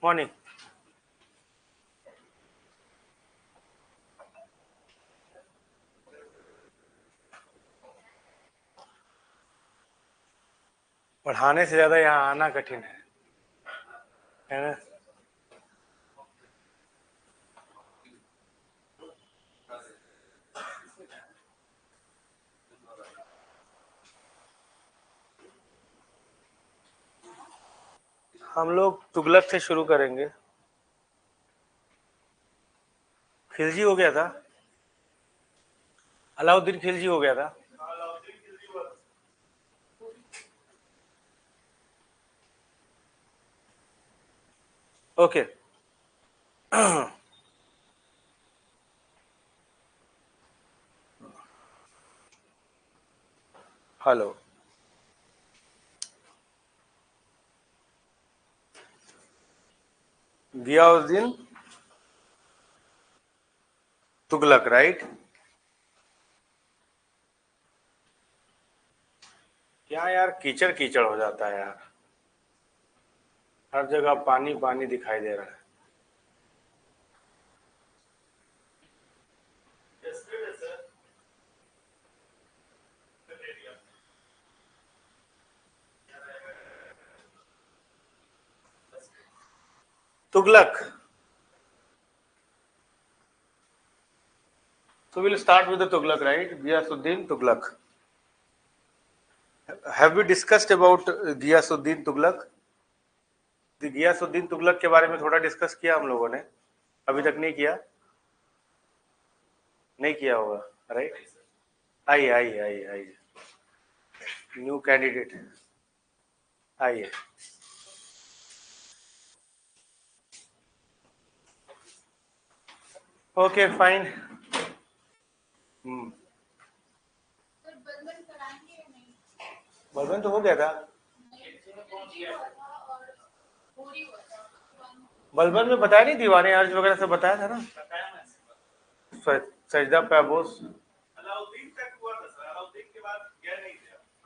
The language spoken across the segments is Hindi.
मॉर्निंग। पढ़ाने से ज्यादा यहाँ आना कठिन है ना। हम लोग तुगलक से शुरू करेंगे। खिलजी हो गया था, अलाउद्दीन खिलजी हो गया था। ओके। हेलो। गियाउद्दीन तुगलक, राइट। क्या यार, कीचड़ कीचड़ हो जाता है यार, हर जगह पानी पानी दिखाई दे रहा है। Tughlaq. So we'll start with the Tughlaq, right? Ghiyasuddin Tughlaq. Have we discussed about Ghiyasuddin Tughlaq? Ghiyasuddin Tughlaq के बारे में थोड़ा डिस्कस किया हम लोगों ने, अभी तक नहीं किया? नहीं किया होगा, राइट। आइए आइए आइए आइए, न्यू कैंडिडेट आइए। Okay fine. बलबन तो हो गया था। बलबन में बताया नहीं, दीवाने अर्ज वगैरह से बताया था ना। सजदा पैबोस।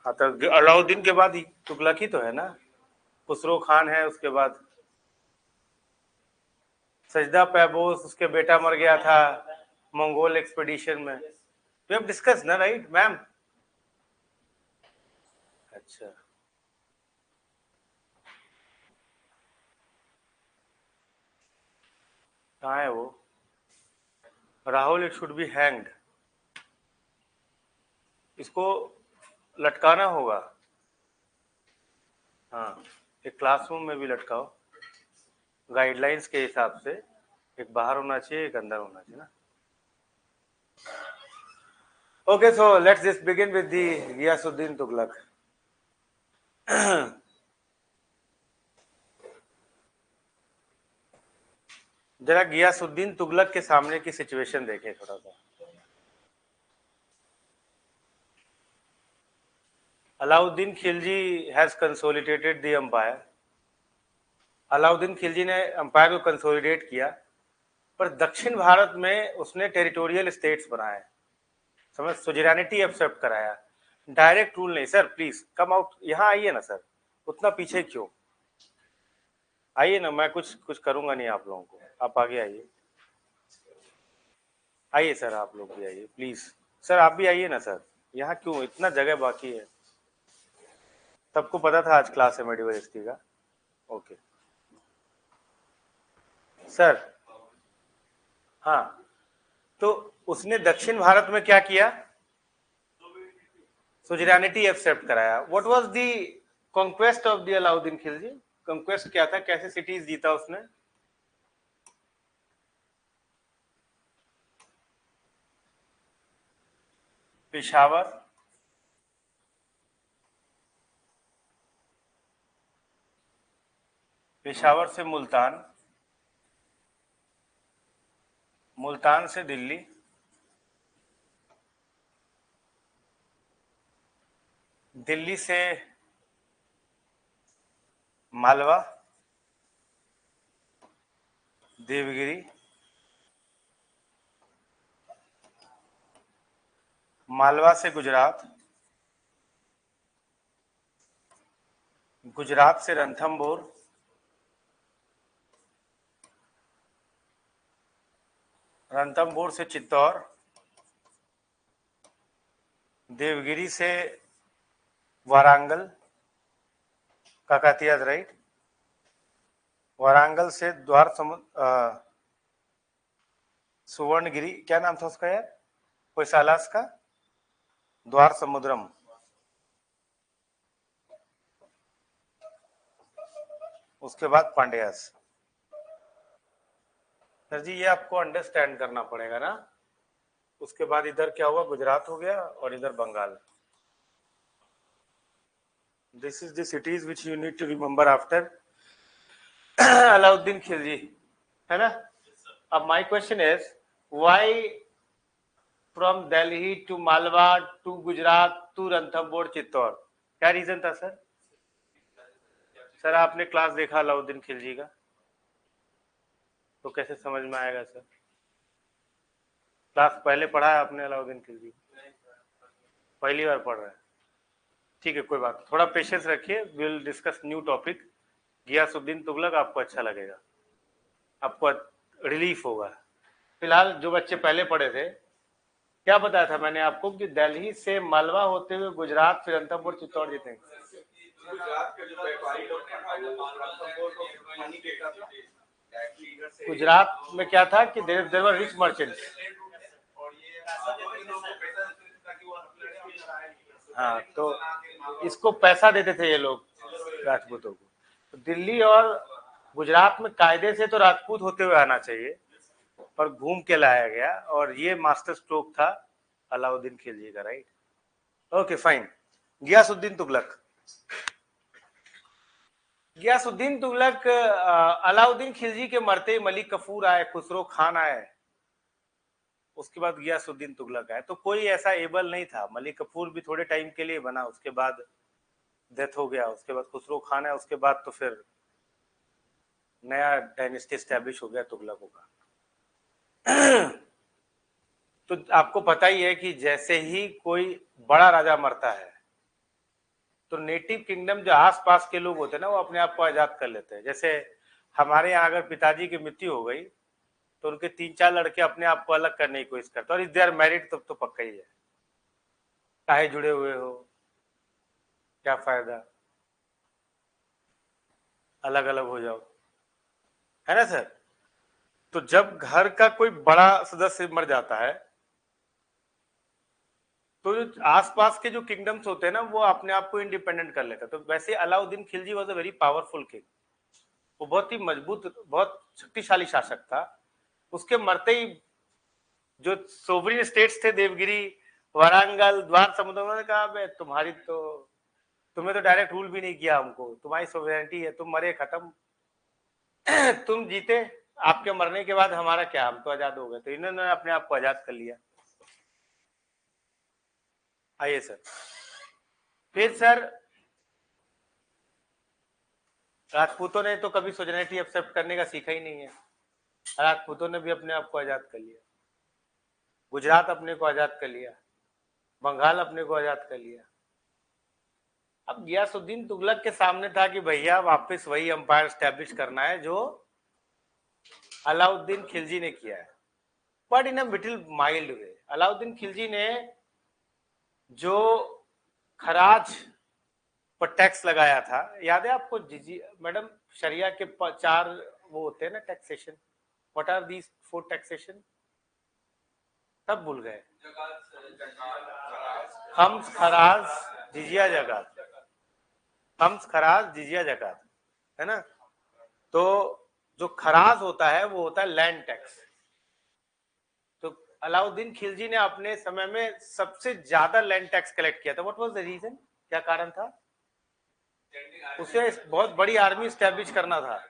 हाँ तो अलाउद्दीन के बाद ही तुगलक ही तो है ना। खुसरो खान है उसके बाद। सजदा पैबोस, उसके बेटा मर गया था मंगोल एक्सपेडिशन में। वी हैव डिस्कस ना, राइट मैम? अच्छा, कहाँ है वो? Rahul, it should be hanged. इसको लटकाना होगा। हाँ, एक क्लासरूम में भी लटकाओ, गाइडलाइंस के हिसाब से। एक बाहर होना चाहिए, एक अंदर होना चाहिए ना। Okay, so let's just begin with the Ghiyasuddin Tughlaq. जरा गियासुद्दीन तुगलक के सामने की सिचुएशन देखें थोड़ा सा। Alauddin Khilji has consolidated the empire. Alauddin Khilji ने एम्पायर को कंसोलिडेट किया, पर दक्षिण भारत में उसने टेरिटोरियल स्टेट्स बनाए, समझ, सुजरानिटी एक्सेप्ट कराया। डायरेक्ट रूल नहीं। सर प्लीज कम आउट, यहाँ आइए ना सर, उतना पीछे क्यों? आइए ना, मैं कुछ कुछ करूंगा नहीं आप लोगों को, आप आगे आइए। आइए सर, आप लोग भी आइए प्लीज। सर आप भी आइए ना सर, यहाँ क्यों इतना जगह बाकी है? सबको पता था आज क्लास है मेडिवल हिस्ट्री का। Okay sir. हाँ, तो उसने दक्षिण भारत में क्या किया? सुजरानिटी एक्सेप्ट कराया। What was the conquest of the Alauddin Khilji? Conquest क्या था, कैसे सिटीज जीता उसने? पेशावर, पेशावर से मुल्तान, मुल्तान से दिल्ली, दिल्ली से मालवा, देवगिरी, मालवा से गुजरात, गुजरात से रणथंभौर, रणथंभौर से चित्तौड़, देवगिरी से वारंगल, काकातीय राइट, वारंगल से द्वार सुवर्णगिरी, क्या नाम था उसका यार, कोई सालास का, द्वार समुद्रम, उसके बाद पांड्यास। सर जी ये आपको अंडरस्टैंड करना पड़ेगा ना। उसके बाद इधर क्या हुआ, गुजरात हो गया और इधर Bengal. This is the cities which you need to remember after Alauddin Khilji, है ना। अब my question is why from Delhi to Malwa to Gujarat to Ranthambore Chittor, क्या रीजन था सर? सर आपने क्लास देखा अलाउद्दीन खिलजी का, तो कैसे समझ में आएगा सर? क्लास पहले पढ़ा है आपने अलाउद्दीन खिलजी? पहली बार पढ़ रहे हैं, ठीक है कोई बात, थोड़ा पेशेंस रखिए, will discuss new topic. Ghiyasuddin Tughlaq आपको अच्छा लगेगा, आपको रिलीफ होगा। फिलहाल जो बच्चे पहले पढ़े थे, क्या बताया था मैंने आपको कि दिल्ली से मालवा होते हुए गुजरात फिर रणथंभौर चित्तौड़ जीतेंगे। गुजरात में क्या था कि देयर वर रिच मर्चेंट्स, हाँ तो इसको पैसा देते थे ये लोग राजपूतों को। तो दिल्ली और गुजरात में कायदे से तो राजपूत होते हुए आना चाहिए, पर घूम के लाया गया, और ये मास्टर स्ट्रोक था अलाउद्दीन खिलजी का, right. Okay fine. Ghiyasuddin Tughlaq, Ghiyasuddin Tughlaq, Alauddin Khilji के मरते ही मलिक कफूर आए, खुसरो खान आए, उसके बाद गियासुद्दीन तुगलक आए। तो कोई ऐसा एबल नहीं था, मलिक कफूर भी थोड़े टाइम के लिए बना, उसके बाद डेथ हो गया, उसके बाद खुसरो खान है, उसके बाद तो फिर नया डायनेस्टी स्टैब्लिश हो गया तुगलकों का। तो आपको पता ही है कि जैसे ही कोई बड़ा राजा मरता है तो नेटिव किंगडम जो आसपास के लोग होते हैं ना, वो अपने आप को आजाद कर लेते हैं। जैसे हमारे यहाँ अगर पिताजी की मृत्यु हो गई तो उनके 3-4 लड़के अपने आप को अलग करने की कोशिश करते हैं, और इफ दे आर मैरिड तब तो पक्का ही है, चाहे जुड़े हुए हो, क्या फायदा, अलग अलग हो जाओ, है ना सर। तो जब घर का कोई बड़ा सदस्य मर जाता है तो जो आसपास के जो किंगडम्स होते हैं ना, वो अपने आप को इंडिपेंडेंट कर लेते हैं। तो वैसे Alauddin Khilji was a very powerful king, वो बहुत ही मजबूत, बहुत शक्तिशाली शासक था। उसके मरते ही जो सोवरिन स्टेट्स थे, देवगिरी, वारंगल, द्वार समुद्र, उन्होंने कहा तुम्हारी तो, तुम्हें तो डायरेक्ट रूल भी नहीं किया हमको, तुम्हारी सोवरेनिटी है, तुम मरे खत्म, तुम जीते, आपके मरने के बाद हमारा क्या, हम तो आजाद हो गए। तो इन्होंने अपने आप को आजाद कर लिया। आइए सर, फिर सर राजपूतों ने तो कभी सोवरेनिटी एक्सेप्ट करने का सीखा ही नहीं है, राजपूतों ने भी अपने आप को आजाद कर लिया, गुजरात अपने को आजाद कर लिया, बंगाल अपने को आजाद कर लिया। अब गियासुद्दीन तुगलक के सामने था कि भैया वापस वही अंपायर स्टैब्लिश करना है जो अलाउद्दीन खिलजी ने किया है, but in a little mild way. Alauddin Khilji ने जो खराज पर टैक्स लगाया था, याद है आपको जी मैडम, शरिया के 4 वो होते हैं ना taxation, what are these 4 taxation, सब भूल गए। खम्स, खराज, जिजिया, जकात, खम्स, खराज, जिजिया, जकात, है ना। तो जो खराज होता है वो होता है लैंड टैक्स। तो अलाउद्दीन खिलजी ने अपने समय में सबसे ज्यादा लैंड टैक्स कलेक्ट किया था। व्हाट वाज द रीजन, क्या कारण था? उसे बहुत बड़ी आर्मी स्टैब्लिश करना था,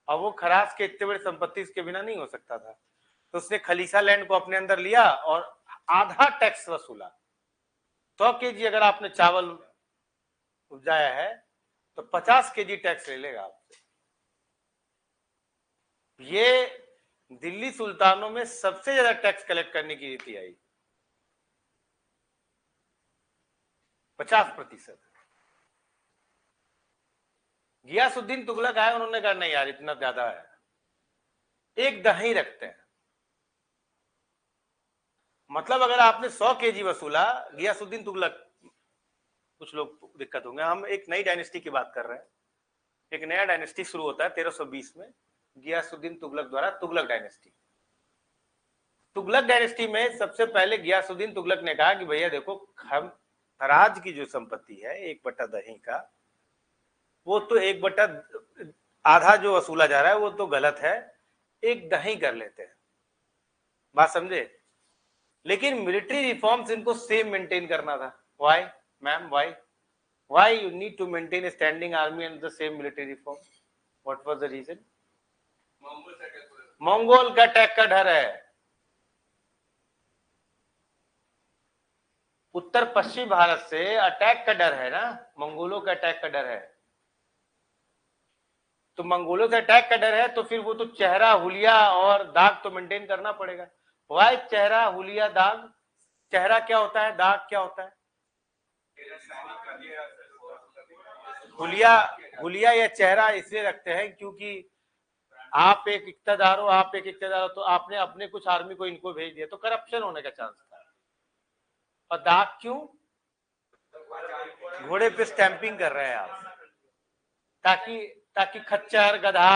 और वो खराज के इतने बड़े संपत्ति इसके बिना नहीं हो सकता था। तो उसने खलीसा लैंड को अपने अंदर लिया और आधा टैक्स वसूला। 100 केजी अगर आपने चावल उपजाया है तो 50 केजी टैक्स ले लेगा आपसे। ये दिल्ली सुल्तानों में सबसे ज्यादा टैक्स कलेक्ट करने की रीति आई, 50%। गियासुद्दीन तुगलक आए, उन्होंने कहा नहीं यार इतना ज्यादा है, एक दही रखते हैं। मतलब अगर आपने 100 केजी वसूला, गियासुद्दीन तुगलक, कुछ लोग दिक्कत होंगे, हम एक नई डायनेस्टी की बात कर रहे हैं, एक नया डायनेस्टी शुरू होता है 1320 में गियासुद्दीन तुगलक द्वारा, तुगलक डायनेस्टी। तुगलक डायनेस्टी में सबसे पहले गियासुद्दीन तुगलक ने कहा कि भैया देखो, हम खराज की जो संपत्ति है 1/10 का, वो तो 1/, आधा जो वसूला जा रहा है वो तो गलत है, 1/10 कर लेते हैं, बात समझे। लेकिन मिलिट्री रिफॉर्म्स इनको सेम मेंटेन करना था। Why ma'am, why you need to maintain a standing army and the same military reform? What was the reason? Mongol का अटैक का डर है, उत्तर पश्चिम भारत से अटैक का डर है ना, मंगोलों का अटैक का डर है। तो मंगोलों से अटैक का डर है तो फिर वो तो चेहरा, हुलिया और दाग तो मेंटेन करना पड़ेगा। वाई चेहरा, हुलिया, दाग? चेहरा क्या होता है, दाग क्या होता है? हुलिया या चेहरा इसलिए रखते हैं क्योंकि आप एक इक्तदार हो, तो आपने अपने कुछ आर्मी को इनको भेज दिया तो करप्शन होने का चांस था। और दाग क्यों? घोड़े पे स्टैंपिंग कर रहे हैं आप, ताकि ताकि खच्चर, गधा,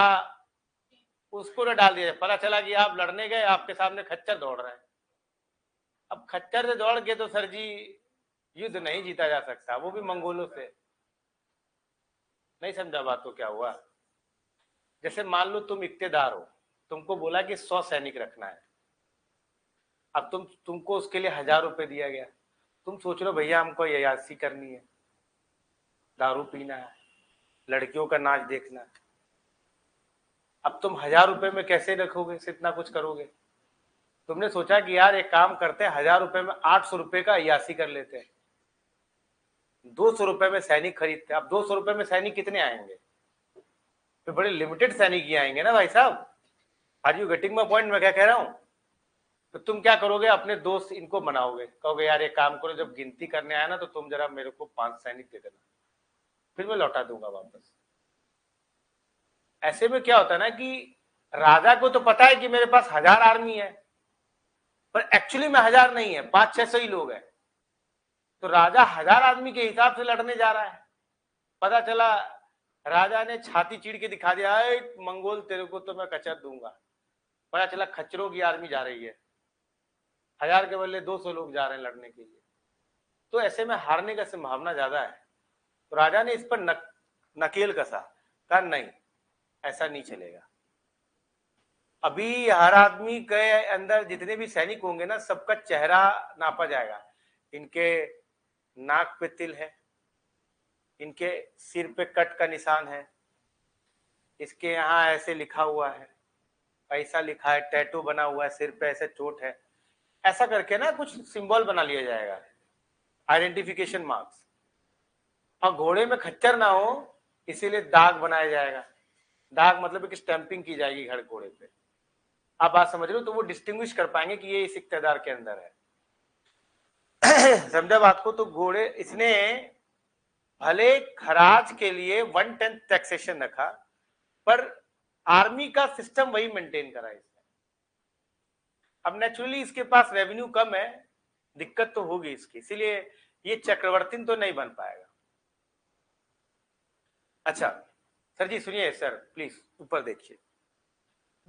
उसको न डाल दिया। पता चला कि आप लड़ने गए, आपके सामने खच्चर दौड़ रहे हैं। अब खच्चर से दौड़ के तो सर जी युद्ध नहीं जीता जा सकता, वो भी मंगोलों से। नहीं समझा बात को क्या हुआ? जैसे मान लो तुम इक्तेदार हो, तुमको बोला कि 100 सैनिक रखना है। अब तुमको उसके लिए 1000 रुपए दिया गया, तुम सोच लो भैया हमको अय्याशी करनी है, दारू पीना है, लड़कियों का नाच देखना है। अब तुम 1000 रुपए में कैसे रखोगे, इतना कुछ करोगे? तुमने सोचा कि यार एक काम करते हैं, 1000 रुपए में 800 रुपए का अय्याशी कर लेते हैं, 200 रुपए में सैनिक खरीदते हैं। अब 200 रुपए में सैनिक कितने आएंगे? तो बड़े लिमिटेड सैनिक ही आएंगे ना भाई साहब। Are you getting my point? मैं क्या कह रहा हूं? तो तुम क्या करोगे, अपने दोस्त इनको बनाओगे, कहोगे यार एक काम करो, जब गिनती करने आया ना तो तुम जरा मेरे को 5 सैनिक दे देना, फिर मैं लौटा दूंगा वापस। ऐसे में क्या होता है ना कि राजा को तो पता है कि मेरे पास 1000 आर्मी है, पर एक्चुअली में 1000 नहीं है, 500-600 ही लोग हैं। तो राजा 1000 आदमी के हिसाब से लड़ने जा रहा है। पता चला राजा ने छाती चीड़ के दिखा दिया, मंगोल तेरे को तो मैं कचर दूंगा। पता चला खच्चरों की आर्मी जा रही है, 1000 के बदले 200 लोग जा रहे हैं लड़ने के लिए। तो ऐसे में हारने का संभावना ज्यादा है। तो राजा ने इस पर नकेल कसा, कहा नहीं, ऐसा नहीं चलेगा। अभी हर आदमी के अंदर जितने भी सैनिक होंगे ना, सबका चेहरा नापा जाएगा। इनके नाक पे तिल है, इनके सिर पे कट का निशान है, इसके यहाँ ऐसे लिखा हुआ है, ऐसा लिखा है, टैटू बना हुआ है, सिर पे ऐसे चोट है, ऐसा करके ना कुछ सिंबल बना लिया जाएगा, आइडेंटिफिकेशन मार्क्स। और घोड़े में खच्चर ना हो इसीलिए दाग बनाया जाएगा। दाग मतलब कि स्टैंपिंग की जाएगी हर घोड़े पे। आप बात समझ रहे हो? तो वो डिस्टिंग्विश कर पाएंगे कि ये इस इक्तेदार के अंदर है। समझा बात को? तो घोड़े, इसने भले खराज के लिए 1/10 टैक्सेशन रखा, पर आर्मी का सिस्टम वही मेंटेन करा इसने। अब नेचुरली इसके पास रेवेन्यू कम है, दिक्कत तो होगी इसकी, इसीलिए ये चक्रवर्ती तो नहीं बन पाएगा। अच्छा सर जी सुनिए, सर प्लीज ऊपर देखिए।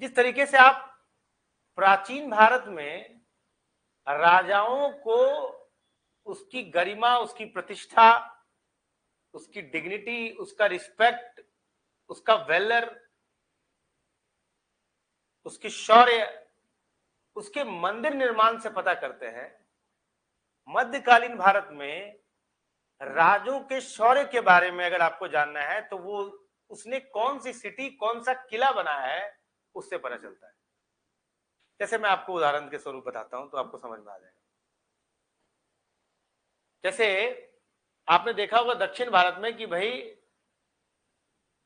जिस तरीके से आप प्राचीन भारत में राजाओं को उसकी गरिमा, उसकी प्रतिष्ठा, उसकी डिग्निटी, उसका रिस्पेक्ट, उसका वेलर, उसकी शौर्य, उसके मंदिर निर्माण से पता करते हैं, मध्यकालीन भारत में राजों के शौर्य के बारे में अगर आपको जानना है तो वो उसने कौन सी सिटी, कौन सा किला बनाया है, उससे पता चलता है। जैसे मैं आपको उदाहरण के स्वरूप बताता हूं तो आपको समझ में आ जाएगा। जैसे आपने देखा होगा दक्षिण भारत में कि भाई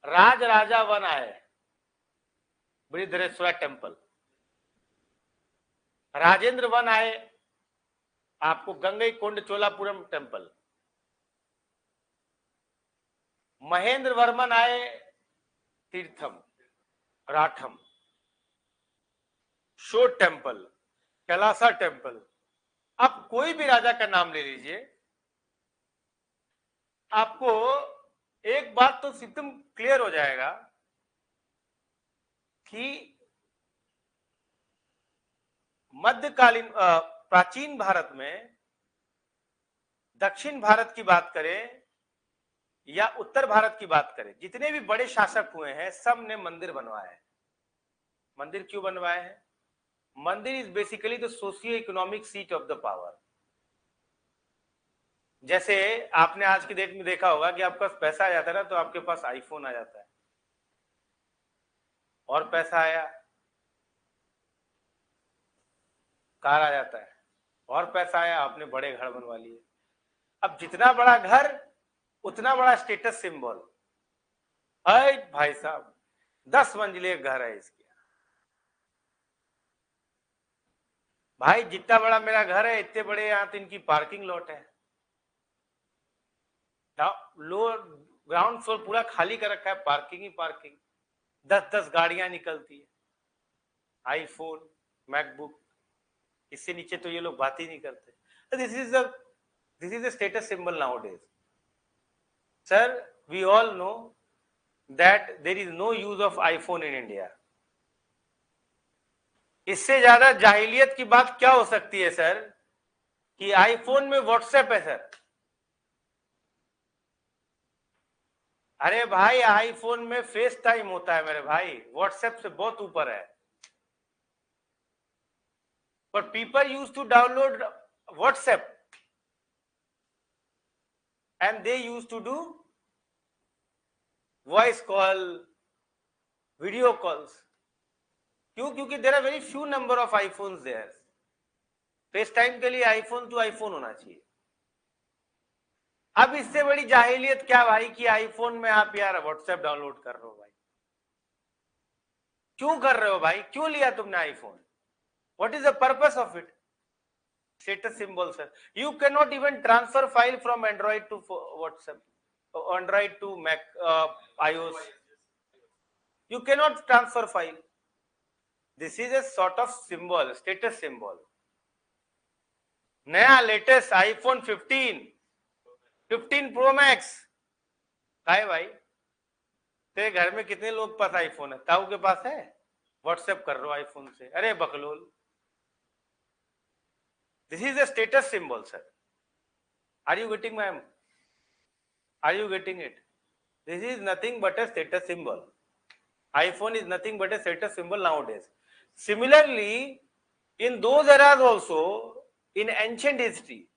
राज राजा वन आए, बृहदेश्वरा टेम्पल, राजेंद्र वन आए आपको गंगई कोंड चोलापुरम टेम्पल, महेंद्र वर्मन आए तीर्थम राठम, शोर टेम्पल, कैलासा टेम्पल, आप कोई भी राजा का नाम ले लीजिए, आपको एक बात तो एकदम क्लियर हो जाएगा कि मध्यकालीन प्राचीन भारत में, दक्षिण भारत की बात करें या उत्तर भारत की बात करें, जितने भी बड़े शासक हुए हैं सब ने मंदिर बनवाए हैं। मंदिर क्यों बनवाए हैं? मंदिर is basically the socio economic seat of the power. जैसे आपने आज की डेट में देखा होगा कि आपके पास पैसा आ जाता है ना, तो आपके पास आईफोन आ जाता है, और पैसा आया कार आ जाता है, और पैसा आया आपने बड़े घर बनवा लिए। अब जितना बड़ा घर उतना बड़ा स्टेटस सिंबल। अरे भाई साहब 10 मंजिले घर है इसके, भाई जितना बड़ा मेरा घर है इतने बड़े यहाँ तो इनकी पार्किंग लॉट है, लोअर ग्राउंड फ्लोर पूरा खाली कर रखा है, पार्किंग ही पार्किंग, 10-10 गाड़ियां निकलती है, आईफोन, मैकबुक, इससे नीचे तो ये लोग बात ही नहीं करते। This is the status symbol nowadays. Sir we all know that there is no use of iPhone in India. इससे ज्यादा जाहिलियत की बात क्या हो सकती है सर, कि आईफोन में व्हाट्सएप है सर। अरे भाई आईफोन में फेस टाइम होता है मेरे भाई, व्हाट्सएप से बहुत ऊपर है। But people used to download WhatsApp and they used to do voice call, video calls. क्यों? क्योंकि there are very few number of iPhones there. Face time के लिए आईफोन तो आईफोन होना चाहिए। अब इससे बड़ी जाहिलियत क्या भाई कि आईफोन में आप यार व्हाट्सएप डाउनलोड कर रहे हो भाई। क्यों कर रहे हो भाई? क्यों लिया तुमने iPhone? What is the purpose of it? Status symbol sir. You cannot even transfer file from Android to WhatsApp, Android to Mac, iOS. You cannot transfer file. This is a sort of symbol, status symbol. नया लेटेस्ट आईफोन 15 प्रो मैक्स है भाई। तेरे घर में कितने लोग पास आईफोन है? ताऊ के पास है, व्हाट्सएप कर रहे हो आईफोन से। अरे बकलोल, this is a status symbol sir. Are you getting ma'am? Are you getting it? This is nothing but a status symbol. iPhone is nothing but a status symbol nowadays. Similarly, in those eras also, in ancient history,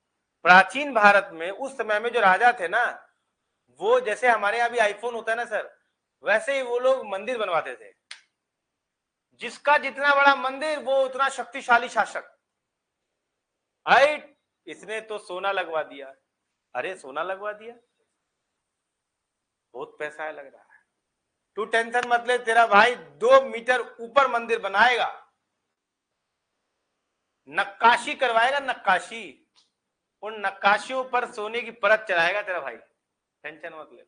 प्राचीन भारत में उस समय में जो राजा थे ना, वो जैसे हमारे यहाँ भी आईफोन होता है ना सर, वैसे ही वो लोग मंदिर बनवाते थे। जिसका जितना बड़ा मंदिर वो उतना शक्तिशाली शासक। राइट, इसने तो सोना लगवा दिया। अरे सोना लगवा दिया, बहुत पैसा है लग रहा है। तू टेंशन मत ले, तेरा भाई 2 मीटर ऊपर मंदिर बनाएगा, नक्काशी करवाएगा, नक्काशी, उन नक्काशियों पर सोने की परत चढ़ाएगा तेरा भाई। टेंशन मत ले,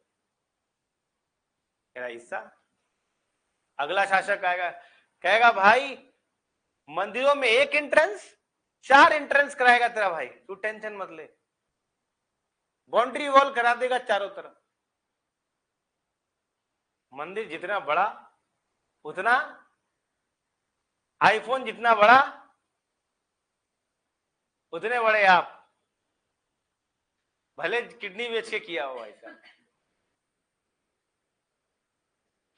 तेरा हिस्सा। अगला शासक आएगा, कहेगा भाई मंदिरों में 1 एंट्रेंस 4 एंट्रेंस कराएगा तेरा भाई, तू टेंशन मत ले। बाउंड्री वॉल करा देगा चारों तरफ। मंदिर जितना बड़ा उतना, आईफोन जितना बड़ा उतने बड़े आप। भले किडनी बेच के किया हो भाई साहब,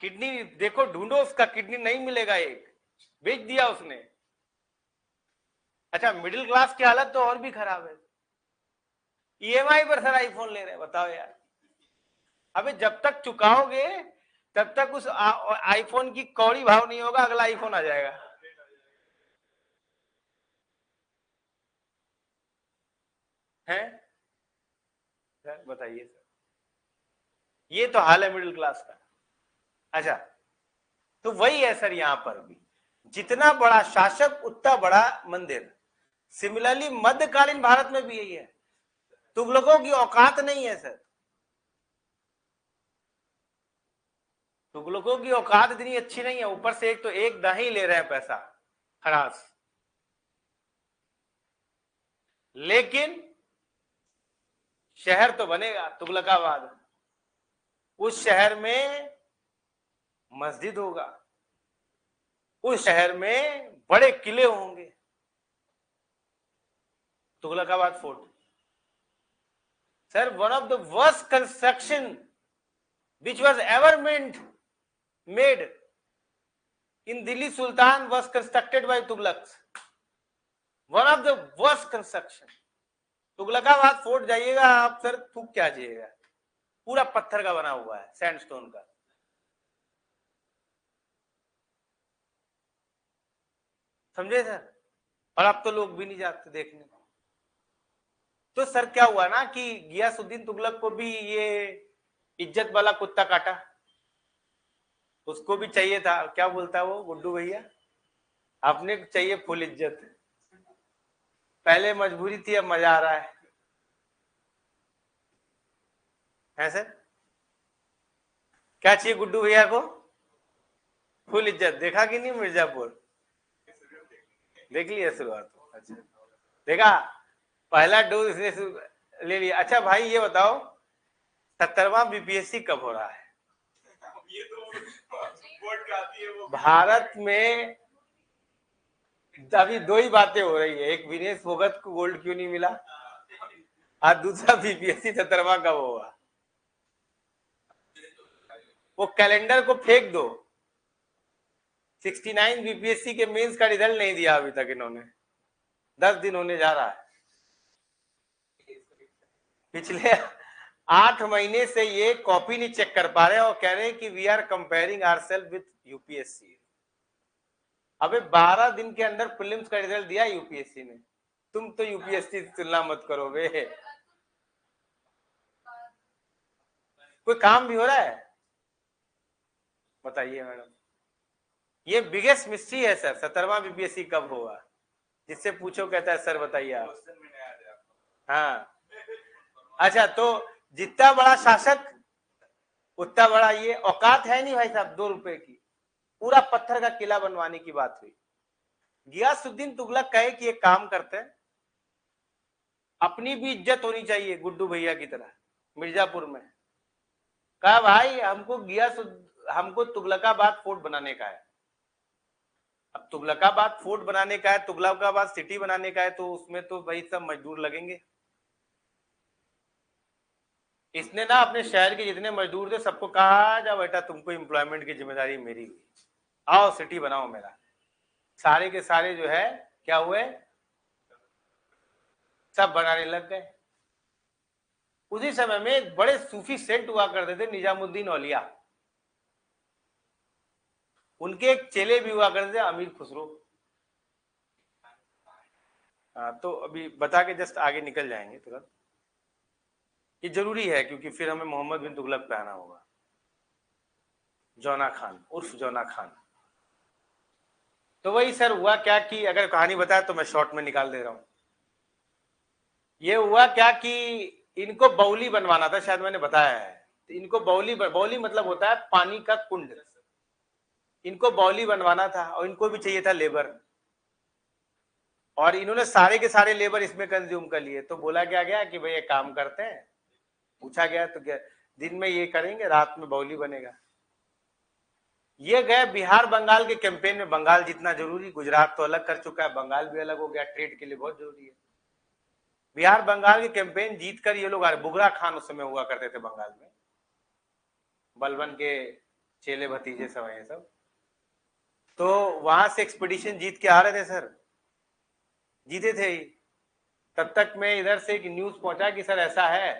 किडनी देखो ढूंढो उसका, किडनी नहीं मिलेगा, एक बेच दिया उसने। अच्छा मिडिल क्लास की हालत तो और भी खराब है, ईएमआई पर सर आईफोन ले रहे हैं, बताओ यार। अबे जब तक चुकाओगे तब तक उस आईफोन की कौड़ी भाव नहीं होगा, अगला आईफोन आ जाएगा। हैं सर बताइए सर, ये तो हाल है मिडिल क्लास का। अच्छा तो वही है सर, यहां पर भी जितना बड़ा शासक उतना बड़ा मंदिर। सिमिलरली मध्यकालीन भारत में भी यही है। तुगलकों की औकात नहीं है सर, तुगलकों की औकात इतनी अच्छी नहीं है, ऊपर से एक तो एक दाही ले रहे हैं पैसा खरास। लेकिन शहर तो बनेगा तुगलकाबाद, उस शहर में मस्जिद होगा, उस शहर में बड़े किले होंगे। Tughlaqabad fort sir, one of the worst construction which was ever made in Delhi Sultan was constructed by Tughlaqs. One of the worst construction. Tughlaqabad fort जाइएगा आप सर, थूक क्या जाइएगा, पूरा पत्थर का बना हुआ है, सैंडस्टोन का। समझे सर? और अब तो लोग भी नहीं जाते देखने। तो सर क्या हुआ ना कि गियासुद्दीन तुगलक को भी ये इज्जत वाला कुत्ता काटा, उसको भी चाहिए था। क्या बोलता है वो गुड्डू भैया, आपने चाहिए फुल इज्जत, पहले मजबूरी थी अब मजा आ रहा है सर? क्या चाहिए गुड्डू भैया को? फुल इज्जत। देखा कि नहीं मिर्जापुर? देख लिया शुरुआत? अच्छा, देखा, पहला डोज इसने ले लिया। अच्छा भाई ये बताओ 70वां बीपीएससी कब हो रहा है? भारत में अभी दो ही बातें हो रही है, एक विनेश फोगत को गोल्ड क्यों नहीं मिला, और दूसरा बीपीएससी 70वां कब होगा। वो कैलेंडर को फेंक दो, 69 बीपीएससी के मेंस का रिजल्ट नहीं दिया अभी तक इन्होंने, 10 दिन होने जा रहा है। पिछले 8 महीने से ये कॉपी नहीं चेक कर पा रहे और कह रहे हैं कि we are comparing ourselves with UPSC. अबे 12 दिन के अंदर प्रीलिम्स का रिजल्ट दिया यूपीएससी ने, तुम तो यूपीएससी से तुलना मत करो बे। कोई काम भी हो रहा है? बताइए मैडम, ये बिगेस्ट मिस्ट्री है सर, 70वां बीपीएससी कब होगा? जिससे पूछो कहता है सर बताइए आप। हाँ अच्छा, तो जितना बड़ा शासक उतना बड़ा ये औकात है नहीं भाई साहब। 2 रुपए की पूरा पत्थर का किला बनवाने की बात हुई। गियासुद्दीन तुगलक कहे कि एक काम करते हैं, अपनी भी इज्जत होनी चाहिए गुड्डू भैया की तरह मिर्जापुर में। कहा भाई हमको तुगलकाबाद फोर्ट बनाने का है। अब तुगलकाबाद फोर्ट बनाने का है, तुगलकाबाद सिटी बनाने का है, तो उसमें तो भाई सब मजदूर लगेंगे। इसने ना अपने शहर के जितने मजदूर थे सबको कहा, जा बेटा तुमको एम्प्लॉयमेंट की जिम्मेदारी मेरी हुई, आओ सिटी बनाओ मेरा। सारे के सारे जो है क्या हुए, सब बनाने लग गए। उसी समय में एक बड़े सूफी सेंट हुआ करते थे निजामुद्दीन औलिया, उनके एक चेले भी हुआ करते थे अमीर खुसरो। तो अभी बता के जस्ट आगे निकल जाएंगे तुरंत, ये जरूरी है क्योंकि फिर हमें मोहम्मद बिन तुगलक पे आना होगा। जौना खान उर्फ जौना खान। तो वही सर हुआ क्या कि अगर कहानी बताया तो मैं शॉर्ट में निकाल दे रहा हूं। ये हुआ क्या कि इनको बाउली बनवाना था, शायद मैंने बताया है। तो इनको बाउली मतलब होता है पानी का कुंड। इनको बाउली बनवाना था और इनको भी चाहिए था लेबर, और इन्होंने सारे के सारे लेबर इसमें कंज्यूम कर लिए। तो बोला क्या गया कि भाई एक काम करते हैं, पूछा गया तो क्या दिन में ये करेंगे, रात में बाउली बनेगा। ये गए बिहार बंगाल के कैंपेन में। बंगाल जितना जरूरी, गुजरात तो अलग कर चुका है, बंगाल भी अलग हो गया, ट्रेड के लिए बहुत जरूरी है। बिहार बंगाल के कैंपेन जीतकर ये लोग आ रहे। बुगरा खान उस समय हुआ करते थे बंगाल में, बलबन के चेले भतीजे सब है सब। तो वहां से एक्सपीडिशन जीत के आ रहे थे सर, जीते थे ही। तब तक में इधर से एक न्यूज पहुंचा कि सर ऐसा है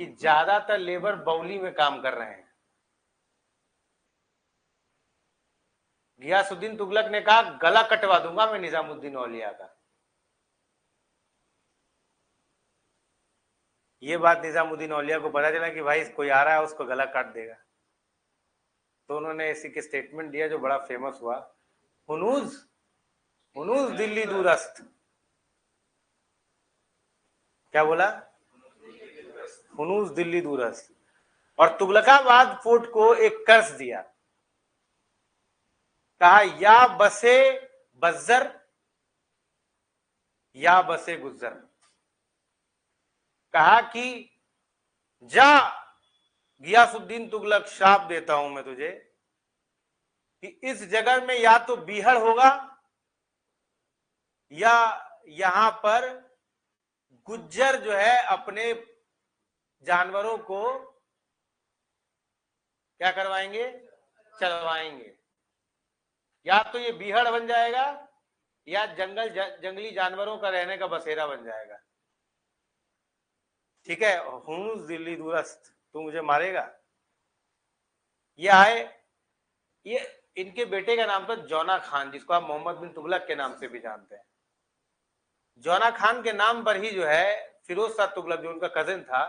कि ज्यादातर लेबर बाउली में काम कर रहे हैं। गियासुद्दीन तुगलक ने कहा गला कटवा दूंगा मैं निजामुद्दीन औलिया का। ये बात निजामुद्दीन औलिया को पता चला कि भाई कोई आ रहा है उसको गला काट देगा। तो उन्होंने इसी के स्टेटमेंट दिया जो बड़ा फेमस हुआ, हुनूज हुनूज दिल्ली दूरस्थ। क्या बोला? हुनूज दिल्ली दूरस्थ। और तुगलकाबाद फोर्ट को एक कर्ज दिया, कहा या बसे बज्जर या बसे गुज्जर। कहा कि जा गियासुद्दीन तुगलक, श्राप देता हूं मैं तुझे कि इस जगह में या तो बीहड़ होगा या यहां पर गुज्जर जो है अपने जानवरों को क्या करवाएंगे, चलवाएंगे। या तो ये बीहड़ बन जाएगा या जंगली जानवरों का रहने का बसेरा बन जाएगा। ठीक है, हुनूस दिल्ली दूरस्त, तू मुझे मारेगा। ये आए, ये इनके बेटे का नाम था जौना खान, जिसको आप मोहम्मद बिन तुगलक के नाम से भी जानते हैं। जौना खान के नाम पर ही जो है फिरोज शाह तुगलक, जो उनका कजिन था,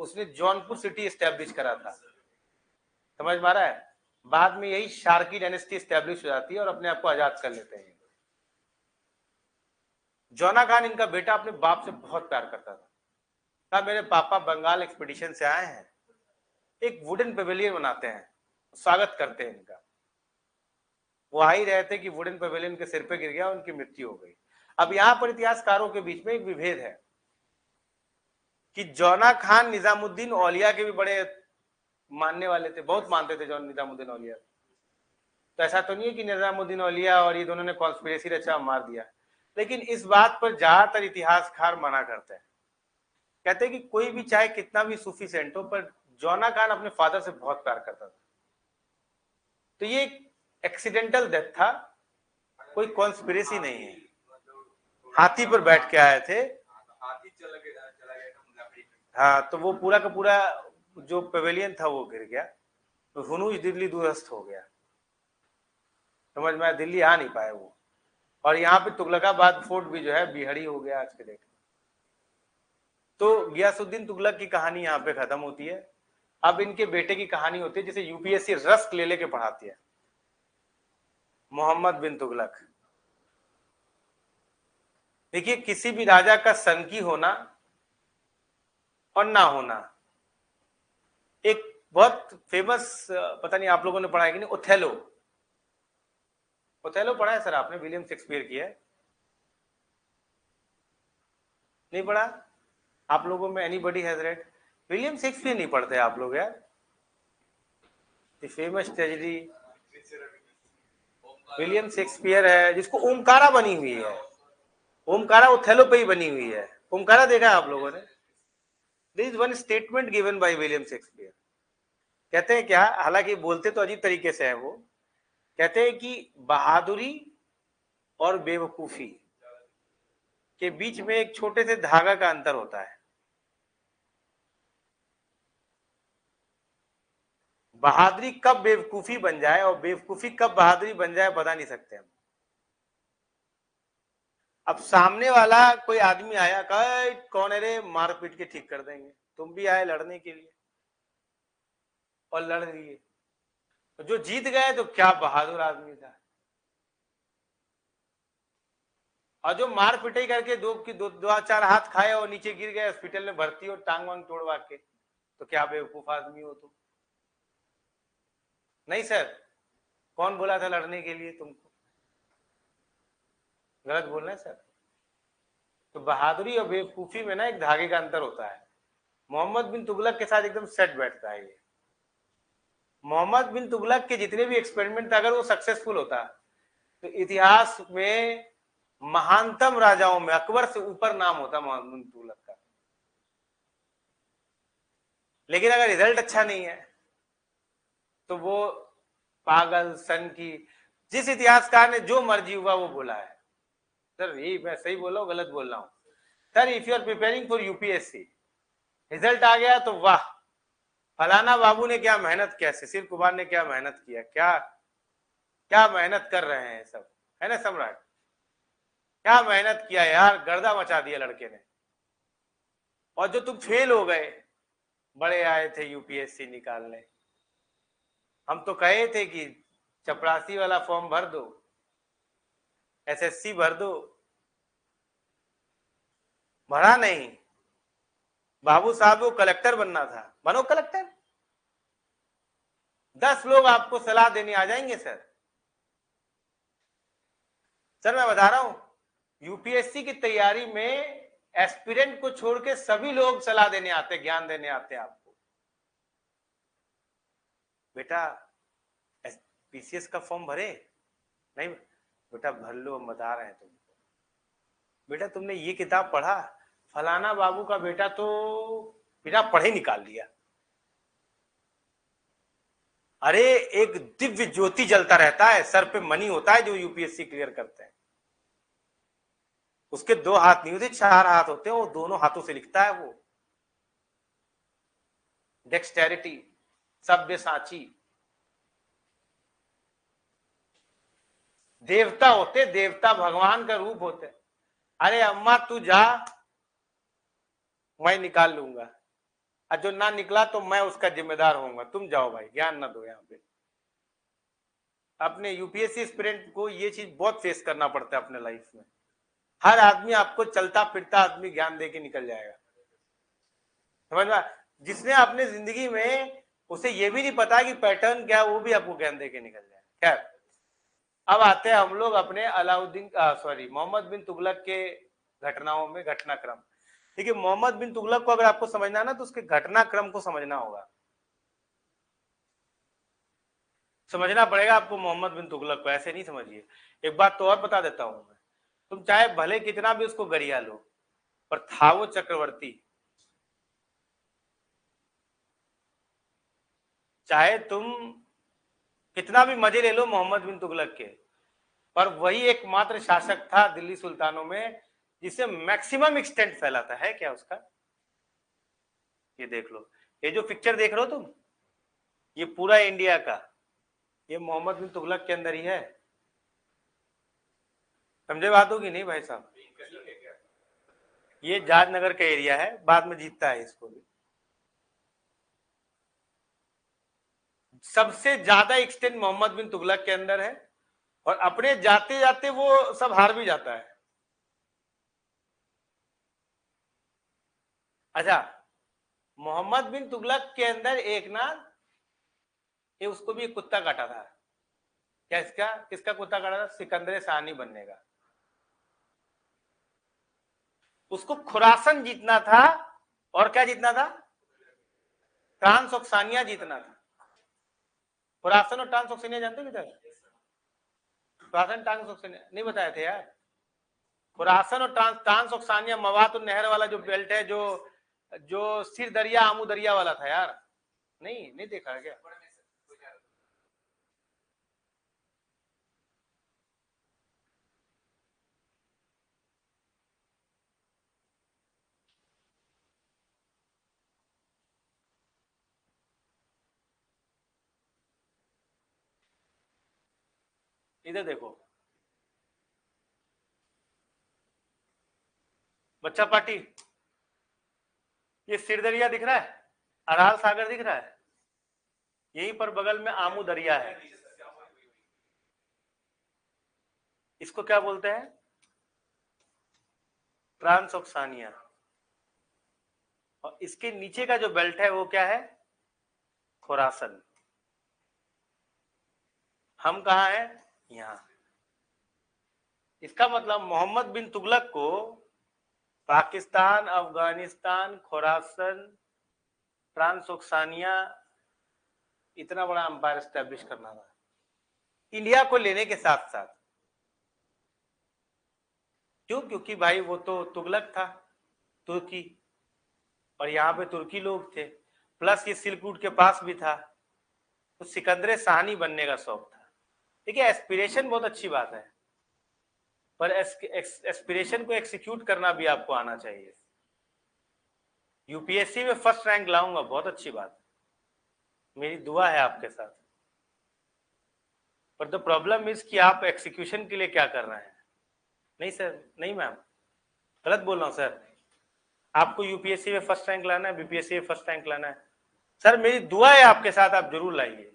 उसने जौनपुर सिटी एस्टेब्लिश करा था। समझ में आ रहा है? बाद में यही शार्की डायनेस्टी एस्टेब्लिश हो जाती है और अपने आप को आजाद कर लेते हैं। जौना खान इनका बेटा अपने बाप से बहुत प्यार करता था। कहा मेरे पापा बंगाल एक्सपीडिशन से आए हैं, एक वुडन पेवेलियन बनाते हैं, स्वागत करते हैं इनका। वो आ ही रहे थे कि वुडन पेवेलियन के सिर पे गिर गया, उनकी मृत्यु हो गई। अब यहां पर इतिहासकारों के बीच में एक विभेद है कि जौना खान निजामुद्दीन औलिया के भी बड़े मानने वाले थे, बहुत मानते थे जौन निजामुद्दीन औलिया। तो ऐसा तो नहीं है कि निजामुद्दीन औलिया और ये दोनों ने कॉन्स्पिरेसी रचा मार दिया, लेकिन इस बात पर ज्यादातर इतिहासकार मना करते हैं। कहते हैं कि कोई भी चाहे कितना भी सूफी सेंट हो, पर जौना खान अपने फादर से बहुत प्यार करता था। तो ये एक्सीडेंटल डेथ था, कोई कॉन्स्पिरेसी नहीं है। हाथी पर बैठ के आए थे, हाँ, तो वो पूरा का पूरा जो पेवेलियन था वो गिर गया, तो हुनूस दिल्ली दूरस्थ हो गया। समझ में, दिल्ली आ नहीं पाए वो। और यहाँ पे तुगलकाबाद फोर्ट भी जो है बिहड़ी हो गया आज के डेट में। तो गियासुद्दीन तुगलक की कहानी यहाँ पे खत्म होती है। अब इनके बेटे की कहानी होती है, जिसे यूपीएससी रस्क ले लेके पढ़ाती है, मोहम्मद बिन तुगलक। देखिए, किसी भी राजा का सन की होना और ना होना, एक बहुत फेमस, पता नहीं आप लोगों ने पढ़ा है कि नहीं, ओथेलो। ओथेलो पढ़ा है सर आपने? विलियम शेक्सपियर की है, नहीं पढ़ा? आप लोगों में anybody has red? William Shakespeare नहीं पढ़ते आप लोग यार? The famous tragedy William Shakespeare है, जिसको ओमकारा बनी हुई है। ओमकारा ओथेलो पे ही बनी हुई है। ओमकारा देखा है आप लोगों ने? This is one statement given by William Shakespeare. कहते हैं क्या, हालांकि बोलते तो अजीब तरीके से है वो, कहते हैं कि बहादुरी और बेवकूफी के बीच में एक छोटे से धागा का अंतर होता है। बहादुरी कब बेवकूफी बन जाए और बेवकूफी कब बहादुरी बन जाए बता नहीं सकते हम। अब सामने वाला कोई आदमी आया, कहा कौन है रे, मार पीट के ठीक कर देंगे। तुम भी आए लड़ने के लिए और लड़ लिए, तो जो जीत गए तो क्या बहादुर आदमी था, और जो मार पिटाई करके दो चार हाथ खाए और नीचे गिर गए, हॉस्पिटल में भर्ती और टांग वांग तोड़वा के, तो क्या बेवकूफ आदमी हो तुम? नहीं सर, कौन बोला था लड़ने के लिए तुमको? गलत बोल रहे हैं सर। तो बहादुरी और बेवकूफी में ना एक धागे का अंतर होता है। मोहम्मद बिन तुगलक के साथ एकदम सेट बैठता है ये। मोहम्मद बिन तुगलक के जितने भी एक्सपेरिमेंट, अगर वो सक्सेसफुल होता तो इतिहास में महानतम राजाओं में अकबर से ऊपर नाम होता मोहम्मद बिन तुगलक का। लेकिन अगर रिजल्ट अच्छा नहीं है तो वो पागल सन की, जिस इतिहासकार ने जो मर्जी हुआ वो बोला है। सर यही मैं सही बोल रहा हूँ गलत बोल रहा हूँ? Sir if you are preparing for UPSC, result आ गया तो वाह, फलाना बाबू ने क्या मेहनत किया, शिशिर कुमार ने क्या मेहनत किया, क्या क्या मेहनत कर रहे हैं सब, है ना सम्राट? क्या मेहनत किया यार, गर्दा मचा दिया लड़के ने। और जो तुम फेल हो गए, बड़े आए थे यूपीएससी निकालने, हम तो कहे थे कि चपरासी वाला फॉर्म भर दो, एसएससी भर दो, भरा नहीं। बाबू साहब को कलेक्टर बनना था, बनो कलेक्टर। 10 लोग आपको सलाह देने आ जाएंगे सर। सर मैं बता रहा हूं, यूपीएससी की तैयारी में एस्पिरेंट को छोड़ के सभी लोग सलाह देने आते, ज्ञान देने आते हैं आपको। बेटा पीसीएस का फॉर्म भरे? नहीं बेटा भर लो, हम बता रहे हैं तुमको। बेटा तुमने ये किताब पढ़ा, फलाना बाबू का बेटा तो बिना पढ़े निकाल लिया। अरे एक दिव्य ज्योति जलता रहता है, सर पे मनी होता है जो यूपीएससी क्लियर करते हैं। उसके 2 हाथ नहीं होते, 4 हाथ होते हैं, वो दोनों हाथों से लिखता है वो। डेक्सटेरिटी, सब्यसाची। देवता होते, देवता भगवान का रूप होते। अरे अम्मा तू जा, मैं निकाल लूंगा, और जो ना निकला तो मैं उसका जिम्मेदार होऊंगा, तुम जाओ भाई, ज्ञान ना दो। यहाँ पे अपने यूपीएससी एस्पिरेंट को ये चीज बहुत फेस करना पड़ता है अपने लाइफ में। हर आदमी आपको चलता फिरता आदमी ज्ञान दे के निकल जाएगा, समझ में? जिसने अपने जिंदगी में, उसे ये भी नहीं पता कि पैटर्न क्या, वो भी आपको ज्ञान दे के निकल जाएगा। खैर अब आते हैं हम लोग अपने मोहम्मद बिन तुगलक के घटनाओं में, घटनाक्रम। देखिए मोहम्मद बिन तुगलक को अगर आपको समझना है ना, तो उसके घटनाक्रम को समझना होगा, समझना पड़ेगा आपको मोहम्मद बिन तुगलक को, ऐसे नहीं समझिए। एक बात तो और बता देता हूं मैं, तुम चाहे भले कितना भी उसको गरिया लो, पर था वो चक्रवर्ती। चाहे तुम कितना भी मजे ले लो मोहम्मद बिन तुगलक के, पर वही एकमात्र शासक था दिल्ली सुल्तानों में जिसे मैक्सिमम एक्सटेंट फैला था। है क्या उसका? ये देख लो, ये जो पिक्चर देख रहे हो तुम, ये पूरा इंडिया का, ये मोहम्मद बिन तुगलक के अंदर ही है। समझे बात होगी नहीं भाई साहब? ये जहाजनगर का एरिया है, बाद में जीतता है इसको भी। सबसे ज्यादा एक्सटेंट मोहम्मद बिन तुगलक के अंदर है, और अपने जाते जाते वो सब हार भी जाता है। अच्छा, मोहम्मद बिन तुगलक के अंदर एक ना, ये उसको भी एक कुत्ता काटा था। क्या इसका, किसका कुत्ता काटा था? सिकंदर शाहनी बनने का। उसको खुरासन जीतना था, और क्या जीतना था? ट्रांसोक्सानिया जीतना था। खुरासन और ट्रांसोक्सानिया जानते हो किधर? खुरासन ट्रांसोक्सानिया नहीं बताए थे यार। खुरासन और ट्रांसोक्सानिया मवात और नहर वाला जो बेल्ट है, जो जो सिर दरिया आमू दरिया वाला था यार। नहीं नहीं देखा है क्या? इधर देखो, बच्चा पार्टी, ये सिर दरिया दिख रहा है, अराल सागर दिख रहा है, यहीं पर बगल में आमू दरिया है। इसको क्या बोलते हैं? ट्रांसोक्सानिया। और इसके नीचे का जो बेल्ट है वो क्या है? खुरासन। हम कहा है? यहां। इसका मतलब मोहम्मद बिन तुगलक को पाकिस्तान, अफगानिस्तान, खुरासन, ट्रांसोक्सानिया, इतना बड़ा अंपायर स्टैब्लिश करना था इंडिया को लेने के साथ साथ। क्यों? क्योंकि भाई वो तो तुगलक था, तुर्की, और यहाँ पे तुर्की लोग थे, प्लस ये सिल्क रूट के पास भी था, तो सिकंदर शाहनी बनने का शौक था। देखिए एस्पिरेशन बहुत अच्छी बात है, पर एस्पिरेशन को एक्सिक्यूट करना भी आपको आना चाहिए। यूपीएससी में फर्स्ट रैंक लाऊंगा, बहुत अच्छी बात, मेरी दुआ है आपके साथ, पर द प्रॉब्लम इज कि आप एक्सिक्यूशन के लिए क्या कर रहे हैं। नहीं सर, नहीं मैम, गलत बोल रहा हूँ सर। आपको यूपीएससी में फर्स्ट रैंक लाना है, बीपीएससी में फर्स्ट रैंक लाना है, सर मेरी दुआ है आपके साथ, आप जरूर लाइए,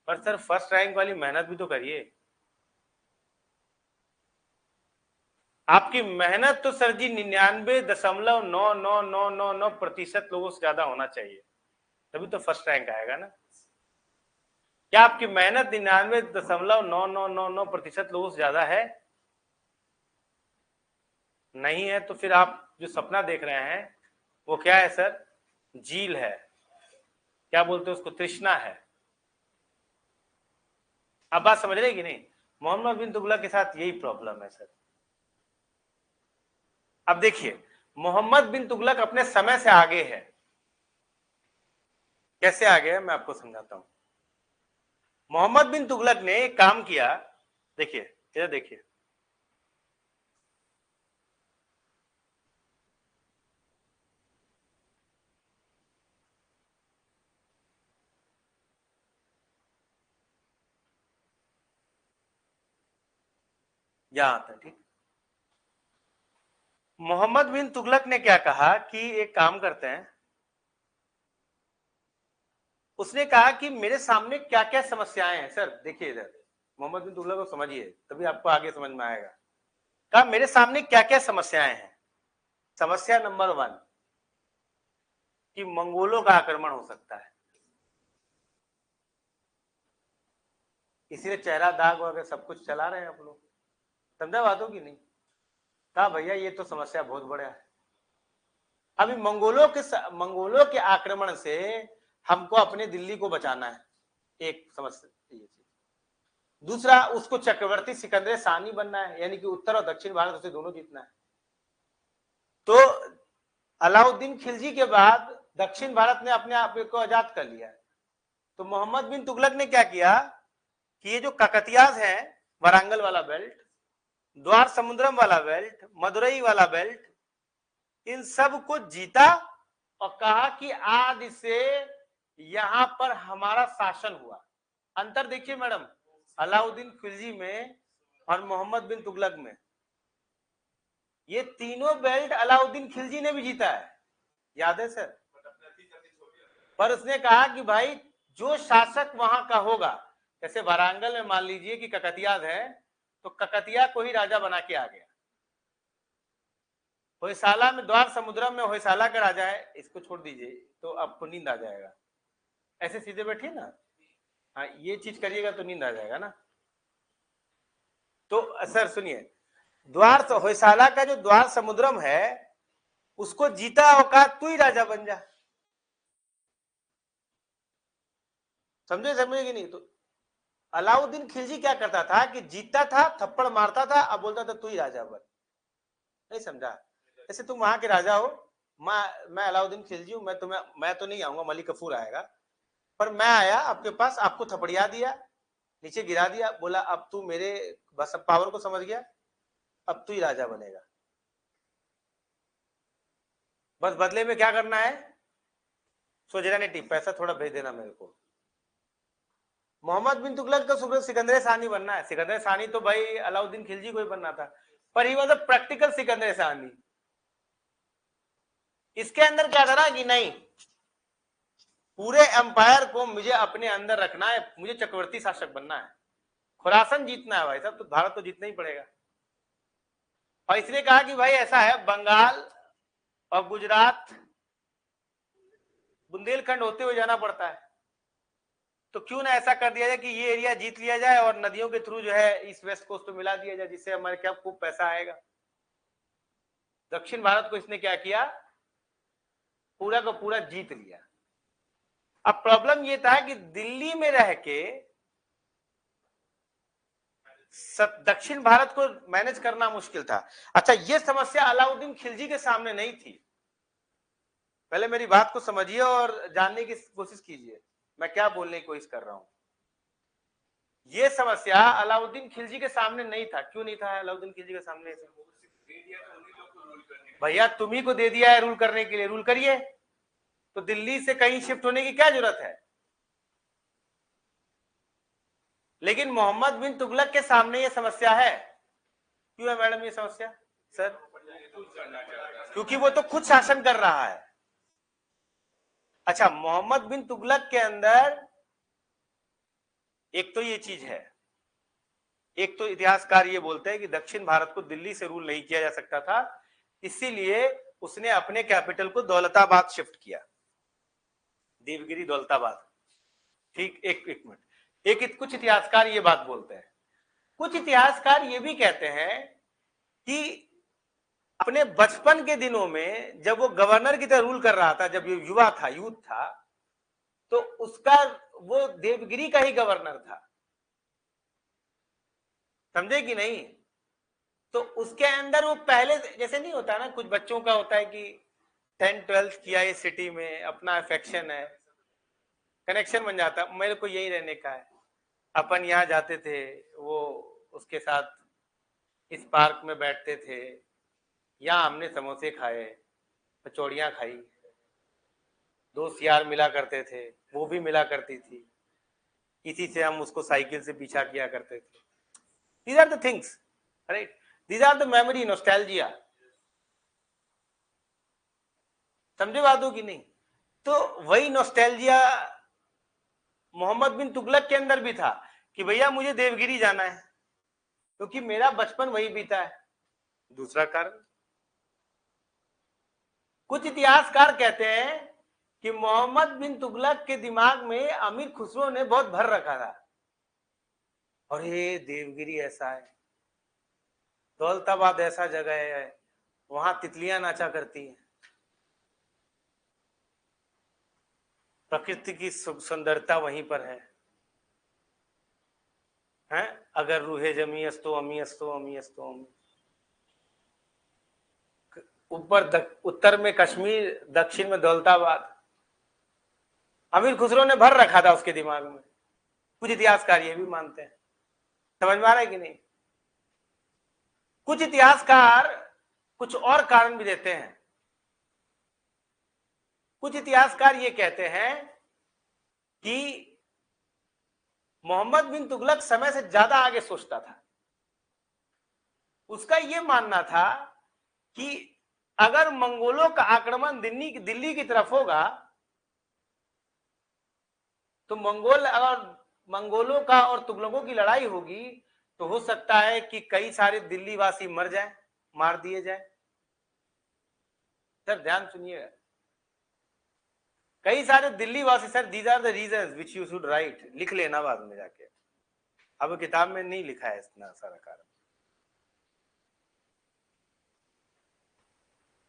पर सर फर्स्ट रैंक वाली मेहनत भी तो करिए। आपकी मेहनत तो सर जी 99.999999% लोगों से ज्यादा होना चाहिए, तभी तो फर्स्ट रैंक आएगा ना। क्या आपकी मेहनत 99.9999% लोगों से ज्यादा है? नहीं है तो फिर आप जो सपना देख रहे हैं वो क्या है सर? झील है, क्या बोलते हैं उसको, तृष्णा है। आप बात समझ रहे हैं कि नहीं? मोहम्मद बिन तुगलक के साथ यही प्रॉब्लम है सर। अब देखिए, मोहम्मद बिन तुगलक अपने समय से आगे है। कैसे आगे है मैं आपको समझाता हूं। मोहम्मद बिन तुगलक ने एक काम किया, देखिए इधर देखिए, यहां आता है, ठीक। मोहम्मद बिन तुगलक ने क्या कहा कि एक काम करते हैं, उसने कहा कि मेरे सामने क्या क्या समस्याएं हैं। सर देखिए इधर, मोहम्मद बिन तुगलक को समझिए तभी आपको आगे समझ में आएगा। कहा मेरे सामने क्या क्या समस्याएं हैं। समस्या नंबर 1 कि मंगोलों का आक्रमण हो सकता है, इसीलिए चेहरा दाग वगैरह सब कुछ चला रहे हैं आप लोग। समझा बातों की नहीं? कहा भैया ये तो समस्या बहुत बड़ा है। अभी मंगोलों के आक्रमण से हमको अपने दिल्ली को बचाना है, एक समस्या ये चीज। दूसरा, उसको चक्रवर्ती सिकंदर सानी बनना है, यानी कि उत्तर और दक्षिण भारत उसे दोनों जीतना है। तो अलाउद्दीन खिलजी के बाद दक्षिण भारत ने अपने आप को आजाद कर लिया। तो मोहम्मद बिन तुगलक ने क्या किया कि ये जो ककतियाज हैं, वारंगल वाला बेल्ट, द्वार समुद्रम वाला बेल्ट, मदुरई वाला बेल्ट, इन सब को जीता और कहा कि आज से यहां पर हमारा शासन हुआ। अंतर देखिए मैडम, अलाउद्दीन खिलजी में और मोहम्मद बिन तुगलक में। ये तीनों बेल्ट अलाउद्दीन खिलजी ने भी जीता है, याद है सर? पर उसने कहा कि भाई जो शासक वहां का होगा, जैसे वारांगल में मान लीजिए कि ककतियाज है, तो ककतिया को ही राजा बना के आ गया। होयसाला में, द्वार समुद्रम में होयसाला का राजा है, इसको छोड़ दीजिए तो आपको नींद आ जाएगा। ऐसे सीधे बैठिए ना, हाँ ये चीज करिएगा तो नींद आ जाएगा ना। तो सर सुनिए, द्वार होयसाला का जो द्वार समुद्रम है उसको जीता और कहा तू ही राजा बन जा। समझे समझे कि नहीं? तो अलाउद्दीन खिलजी क्या करता था कि जीतता था, थप्पड़ मारता था, अब बोलता था तू ही राजा बन। नहीं समझा? जैसे तुम वहां के राजा हो, मैं अलाउद्दीन खिलजी हूं, मैं तो नहीं आऊंगा, मलिक कफूर आएगा, पर मैं आया आपके पास, आपको थपड़िया दिया, नीचे गिरा दिया, बोला अब तू मेरे बस अब पावर को समझ गया, अब तू ही राजा बनेगा। बस बदले में क्या करना है, सोजरानिटी, पैसा थोड़ा भेज देना मेरे को। मोहम्मद बिन तुगलक का सिकंदर सानी बनना है। सिकंदर सानी तो भाई अलाउद्दीन खिलजी को ही बनना था, पर he was a practical Sikandar सानी। इसके अंदर क्या था ना कि नहीं, पूरे एम्पायर को मुझे अपने अंदर रखना है, मुझे चक्रवर्ती शासक बनना है, खुरासन जीतना है भाई साहब, तो भारत तो जीतना ही पड़ेगा। और इसने कहा कि भाई ऐसा है, बंगाल और गुजरात बुंदेलखंड होते हुए जाना पड़ता है, तो क्यों ना ऐसा कर दिया जाए कि ये एरिया जीत लिया जाए और नदियों के थ्रू जो है ईस्ट वेस्ट कोस्ट तो मिला दिया जाए, जिससे हमारे क्या खूब पैसा आएगा। दक्षिण भारत को इसने क्या किया, पूरा का पूरा जीत लिया। अब प्रॉब्लम ये था कि दिल्ली में रह के दक्षिण भारत को मैनेज करना मुश्किल था। अच्छा, ये समस्या अलाउद्दीन खिलजी के सामने नहीं थी। पहले मेरी बात को समझिए और जानने की कोशिश कीजिए मैं क्या बोलने की कोशिश कर रहा हूं। ये समस्या अलाउद्दीन खिलजी के सामने नहीं था। क्यों नहीं था अलाउद्दीन खिलजी के सामने? भैया तुम्ही को दे दिया है रूल करने के लिए, रूल करिए, तो दिल्ली से कहीं शिफ्ट होने की क्या जरूरत है? लेकिन मोहम्मद बिन तुगलक के सामने ये समस्या है। क्यों है मैडम ये समस्या? सर क्योंकि वो तो खुद शासन कर रहा है। अच्छा, मोहम्मद बिन तुगलक के अंदर एक तो ये चीज है, एक तो इतिहासकार ये बोलते हैं कि दक्षिण भारत को दिल्ली से रूल नहीं किया जा सकता था, इसीलिए उसने अपने कैपिटल को दौलताबाद शिफ्ट किया, देवगिरी दौलताबाद। ठीक, एक मिनट, कुछ इतिहासकार ये बात बोलते हैं। कुछ इतिहासकार ये भी कहते हैं कि अपने बचपन के दिनों में जब वो गवर्नर की तरह रूल कर रहा था, जब ये युवा था, यूथ था, तो उसका वो देवगिरी का ही गवर्नर था, समझे कि नहीं? तो उसके अंदर वो पहले जैसे नहीं होता ना, कुछ बच्चों का होता है कि 10th-12th किया इस सिटी में, अपना अफेक्शन है, कनेक्शन बन जाता, मेरे को यही रहने का है, अपन यहाँ जाते थे, वो उसके साथ इस पार्क में बैठते थे, यहाँ हमने समोसे खाए, कचौड़ियाँ खाई, दोस्त यार मिला करते थे, वो भी मिला करती थी, इसी से हम उसको साइकिल से पीछा किया करते थे। These are the things, right? These are the memory, nostalgia. समझे बात हो कि नहीं? तो वही नॉस्टैल्जिया मोहम्मद बिन तुगलक के अंदर भी था कि भैया मुझे देवगिरी जाना है क्योंकि मेरा बचपन वही बीता है। दूसरा कारण, कुछ इतिहासकार कहते हैं कि मोहम्मद बिन तुगलक के दिमाग में अमीर खुसरो ने बहुत भर रखा था, और ये देवगिरी ऐसा है, दौलताबाद ऐसा जगह है, वहां तितलियां नाचा करती हैं, प्रकृति की सुंदरता वहीं पर है, हैं? अगर रूहे जमी अस्तो अमी अस्तो अमी अस्तो अमी। ऊपर उत्तर में कश्मीर, दक्षिण में दौलताबाद, अमीर खुसरो ने भर रखा था उसके दिमाग में। कुछ इतिहासकार ये भी मानते हैं। समझ में आ रहा है कि नहीं? कुछ इतिहासकार कुछ और कारण भी देते हैं। कुछ इतिहासकार ये कहते हैं कि मोहम्मद बिन तुगलक समय से ज्यादा आगे सोचता था। उसका यह मानना था कि अगर मंगोलों का आक्रमण दिल्ली की तरफ होगा तो मंगोलों का और तुगलकों की लड़ाई होगी, तो हो सकता है कि कई सारे दिल्ली वासी मर जाएं, मार दिए जाएं। सर ध्यान सुनिएगा, कई सारे दिल्ली वासी, sir these are the reasons which you should write, लिख लेना बाद में जाके, अब किताब में नहीं लिखा है इतना सारा कारण।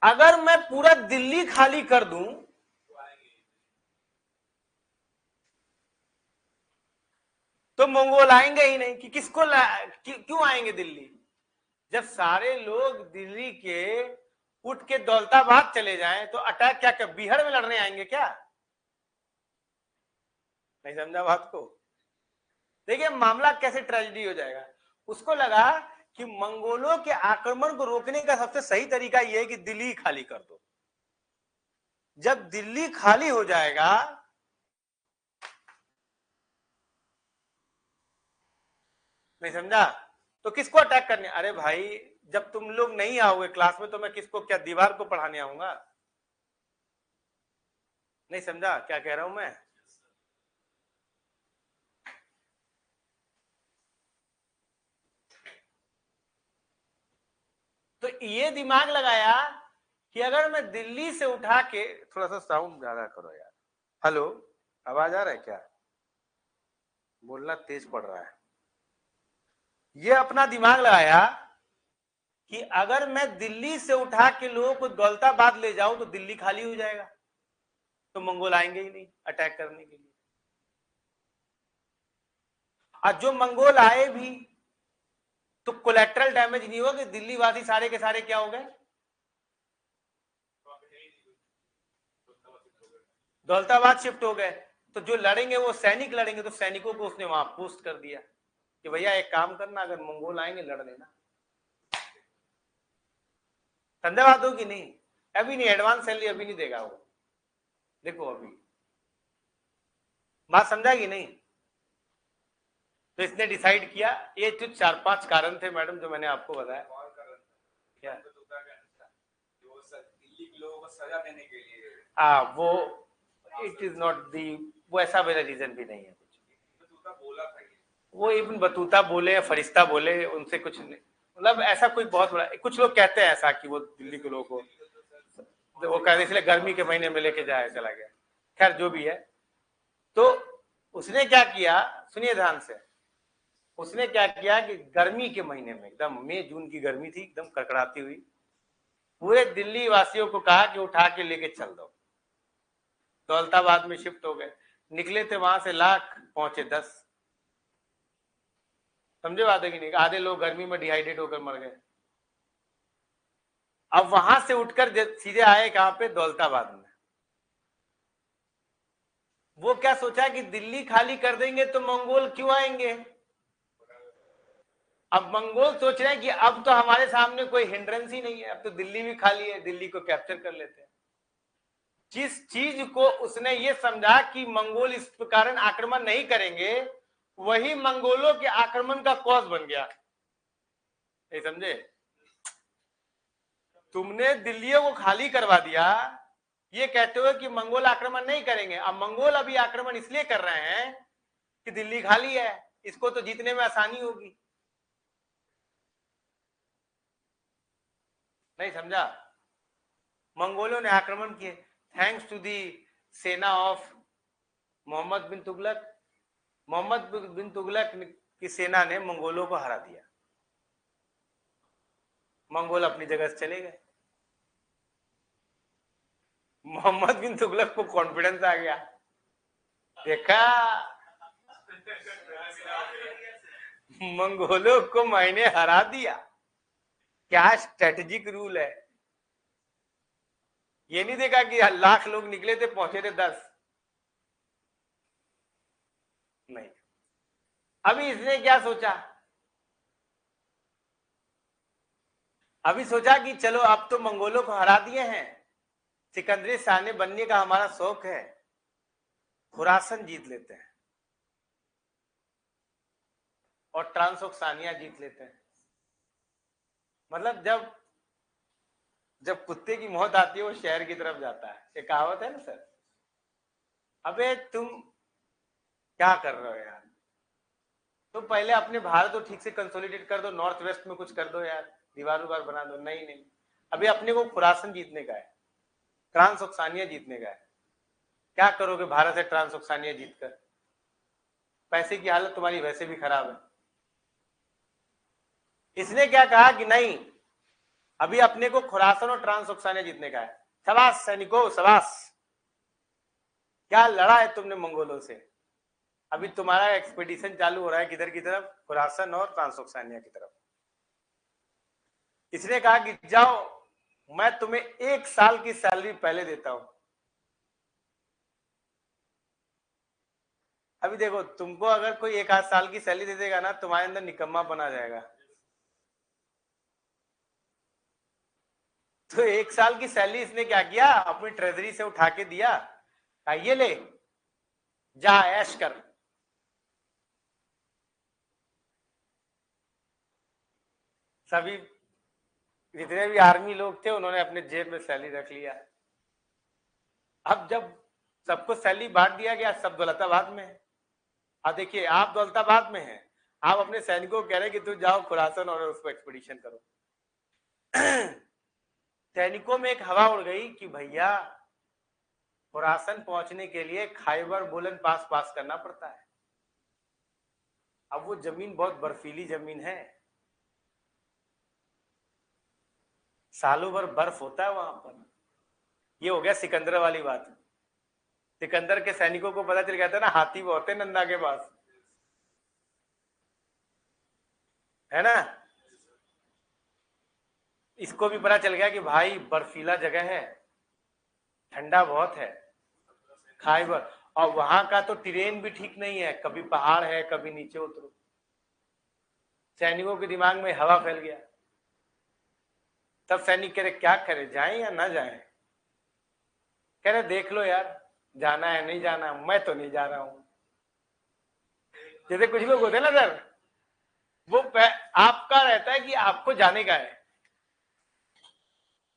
अगर मैं पूरा दिल्ली खाली कर दूं तो मंगोल आएंगे ही नहीं, कि किसको क्यों आएंगे दिल्ली? जब सारे लोग दिल्ली के उठ के दौलताबाद चले जाएं तो अटैक क्या बिहार में लड़ने आएंगे क्या? नहीं समझा बात को? देखिए मामला कैसे ट्रेजेडी हो जाएगा। उसको लगा कि मंगोलों के आक्रमण को रोकने का सबसे सही तरीका यह है कि दिल्ली खाली कर दो। जब दिल्ली खाली हो जाएगा, नहीं समझा, तो किसको अटैक करने? अरे भाई जब तुम लोग नहीं आओगे क्लास में तो मैं किसको, क्या दीवार को पढ़ाने आऊंगा? नहीं समझा क्या कह रहा हूं मैं? तो ये दिमाग लगाया कि अगर मैं दिल्ली से उठा के, थोड़ा सा साउंड ज्यादा करो यार, हेलो आवाज आ रहा है क्या? बोलना तेज पड़ रहा है। ये अपना दिमाग लगाया कि अगर मैं दिल्ली से उठा के लोगों को दौलताबाद ले जाऊं तो दिल्ली खाली हो जाएगा, तो मंगोल आएंगे ही नहीं अटैक करने के लिए। और जो मंगोल आए भी तो कोलेट्रल डैमेज नहीं हुआ कि दिल्ली वासी सारे के सारे क्या हो गए, दौलताबाद शिफ्ट हो गए। तो जो लड़ेंगे वो सैनिक लड़ेंगे, तो सैनिकों को उसने वहां पोस्ट कर दिया कि भैया एक काम करना, अगर मंगोल आएंगे लड़ लेना। समझा बात हो कि नहीं? अभी नहीं, एडवांस सैलरी अभी नहीं देगा वो, देखो अभी बात समझा कि नहीं? तो इसने डिसाइड किया, ये जो 4-5 कारण थे मैडम जो मैंने आपको बताया। क्या दिल्ली के लोगों को सजा देने के लिए? वो इट इज नॉट दी, वो ऐसा मेरा रीजन भी नहीं है कुछ। बोला था वो इब्न बतूता बोले या फरिश्ता बोले, उनसे कुछ नहीं, मतलब ऐसा कोई बहुत बड़ा, कुछ लोग कहते हैं ऐसा कि वो दिल्ली के लोगों को वो कहते इसलिए गर्मी के महीने में लेके जाए चला गया। खैर जो भी है, तो उसने क्या किया, सुनिए ध्यान से, उसने क्या किया कि गर्मी के महीने में, एकदम मई जून की गर्मी थी, एकदम कड़कड़ाती हुई, पूरे दिल्ली वासियों को कहा कि उठा के लेके चल दो। दौलताबाद में शिफ्ट हो गए, निकले थे वहां से लाख, पहुंचे 10। समझे बात है कि नहीं? आधे लोग गर्मी में डिहाइड्रेट होकर मर गए। अब वहां से उठकर सीधे आए कहां पे? दौलताबाद में। वो क्या सोचा कि दिल्ली खाली कर देंगे तो मंगोल क्यों आएंगे। अब मंगोल सोच रहे हैं कि अब तो हमारे सामने कोई हिंड्रेंस ही नहीं है, अब तो दिल्ली भी खाली है, दिल्ली को कैप्चर कर लेते हैं। जिस चीज को उसने ये समझा कि मंगोल इस कारण आक्रमण नहीं करेंगे, वही मंगोलों के आक्रमण का कॉज बन गया। नहीं समझे? तुमने दिल्लियों को खाली करवा दिया, ये कहते हुए कि मंगोल आक्रमण नहीं करेंगे। अब मंगोल अभी आक्रमण इसलिए कर रहे हैं कि दिल्ली खाली है, इसको तो जीतने में आसानी होगी। नहीं समझा? मंगोलों ने आक्रमण किए, थैंक्स टू दी सेना ऑफ मोहम्मद बिन तुगलक। मोहम्मद बिन तुगलक की सेना ने मंगोलों को हरा दिया। मंगोल अपनी जगह से चले गए। मोहम्मद बिन तुगलक को कॉन्फिडेंस आ गया, देखा मंगोलों को मैंने हरा दिया, क्या स्ट्रेटेजिक रूल है। ये नहीं देखा कि लाख लोग निकले थे, पहुंचे थे 10। नहीं। अभी इसने क्या सोचा? अभी सोचा कि चलो अब तो मंगोलों को हरा दिए हैं, सिकंदरी शाह बनने का हमारा शौक है, खुरासन जीत लेते हैं और ट्रांसोक्सानिया जीत लेते हैं। मतलब जब कुत्ते की मौत आती है वो शहर की तरफ जाता है, ये कहावत है ना सर। अबे तुम क्या कर रहे हो यार? तो पहले अपने भारत को ठीक से कंसोलिडेट कर दो, नॉर्थ वेस्ट में कुछ कर दो यार, दीवार उवार बना दो। नहीं नहीं, अभी अपने को खुरासन जीतने का है, ट्रांसोक्सानिया जीतने का है। क्या करोगे भारत से ट्रांसोक्सानिया जीतकर? पैसे की हालत तुम्हारी वैसे भी खराब है। इसने क्या कहा कि नहीं, अभी अपने को खुरासन और ट्रांसोक्सानिया जीतने का है। शाबाश सैनिकों, शाबाश, क्या लड़ा है तुमने मंगोलों से। अभी तुम्हारा एक्सपेडिशन चालू हो रहा है किधर की तरफ? खुरासन और ट्रांसोक्सानिया की तरफ। इसने कहा कि जाओ, मैं तुम्हें 1 साल की सैलरी पहले देता हूं। अभी देखो, तुमको अगर कोई 1 आध साल की सैलरी दे देगा ना, तुम्हारे अंदर निकम्मापन आ जाएगा। तो 1 साल की सैलरी इसने क्या किया, अपनी ट्रेजरी से उठा के दिया, ये ले, जा ऐश कर। सभी जितने भी आर्मी लोग थे उन्होंने अपने जेब में सैलरी रख लिया। अब जब सबको सैलरी बांट दिया गया, सब दौलताबाद में है। अब देखिए, आप दौलताबाद में हैं, आप अपने सैनिकों को कह रहे हैं कि तुम जाओ खुरासन और उसको एक्सपीडिशन करो। सैनिकों में एक हवा उड़ गई कि भैया खुरासन पहुंचने के लिए खाइबर बोलन पास करना पड़ता है। अब वो जमीन बहुत बर्फीली जमीन है, सालों भर बर्फ होता है वहां पर। ये हो गया सिकंदर वाली बात। सिकंदर के सैनिकों को पता चल गया था ना, हाथी वो होते नंदा के पास, है ना। इसको भी पता चल गया कि भाई बर्फीला जगह है, ठंडा बहुत है खाइबर, और वहां का तो ट्रेन भी ठीक नहीं है, कभी पहाड़ है कभी नीचे उतरो। सैनिकों के दिमाग में हवा फैल गया। तब सैनिक कह रहे क्या करें, जाएं या ना जाएं? कह रहे देख लो यार, जाना है नहीं जाना, मैं तो नहीं जा रहा हूं। जैसे कुछ लोग होते हैं ना सर, वो आपका रहता है कि आपको जाने का है,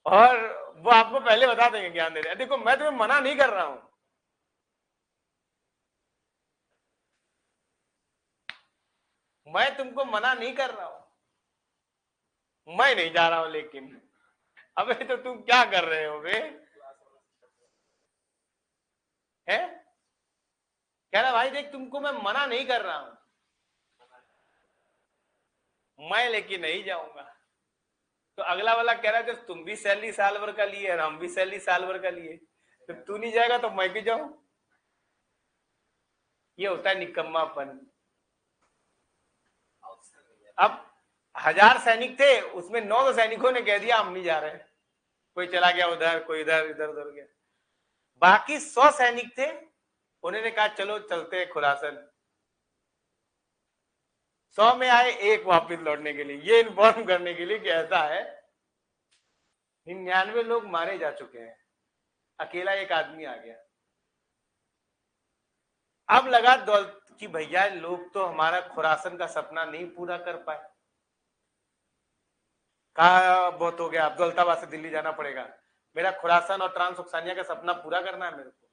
और वो आपको पहले बता देंगे, ज्ञान दे दें, देखो मैं तुम्हें मना नहीं कर रहा हूं, मैं तुमको मना नहीं कर रहा हूं, मैं नहीं जा रहा हूं, लेकिन अबे तो तुम क्या कर रहे हो बे? है, कह रहा भाई देख तुमको मैं मना नहीं कर रहा हूं, मैं लेकिन नहीं जाऊंगा। तो अगला वाला कह रहा है जब तुम भी सैलरी साल भर का लिए और हम भी सैलरी साल भर का लिए, तो तू नहीं जाएगा तो मैं भी जाऊं। ये होता है निकम्मापन। अब 1000 सैनिक थे, उसमें 9 सैनिकों ने कह दिया हम नहीं जा रहे, कोई चला गया उधर, कोई इधर, इधर उधर गया। बाकी 100 सैनिक थे, उन्होंने कहा चलो चलते हैं खुरासन। 100 में आए, एक वापस लौटने के लिए, ये इन्फॉर्म करने के लिए कि ऐसा है 99 लोग मारे जा चुके हैं, अकेला एक आदमी आ गया। अब लगा दौलत कि भैया लोग तो हमारा खुरासन का सपना नहीं पूरा कर पाए, कहा बहुत हो गया, अब दौलताबाद से दिल्ली जाना पड़ेगा, मेरा खुरासन और ट्रांसोक्सानिया का सपना पूरा करना है मेरे को।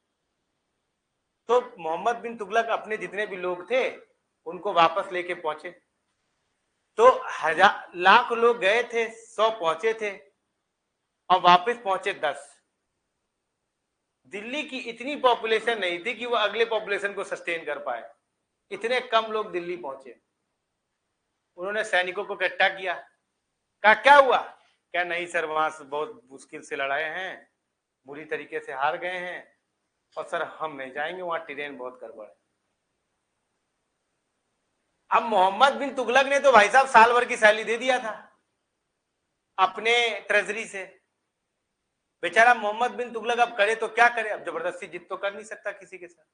तो मोहम्मद बिन तुगलक अपने जितने भी लोग थे उनको वापस लेके पहुंचे। तो 1000 लाख लोग गए थे, 100 पहुंचे थे और वापस पहुंचे 10। दिल्ली की इतनी पॉपुलेशन नहीं थी कि वो अगले पॉपुलेशन को सस्टेन कर पाए, इतने कम लोग दिल्ली पहुंचे। उन्होंने सैनिकों को इकट्ठा किया, कहा क्या हुआ, क्या नहीं सर वहां से बहुत मुश्किल से लड़ाए हैं, बुरी तरीके से हार गए हैं और सर हम नहीं जाएंगे, वहां टेरेन बहुत गड़बड़ है। अब मोहम्मद बिन तुगलक ने तो भाई साहब साल भर की सैलरी दे दिया था अपने ट्रेजरी से। बेचारा मोहम्मद बिन तुगलक अब करे तो क्या करे, अब जबरदस्ती जिद तो कर नहीं सकता किसी के साथ।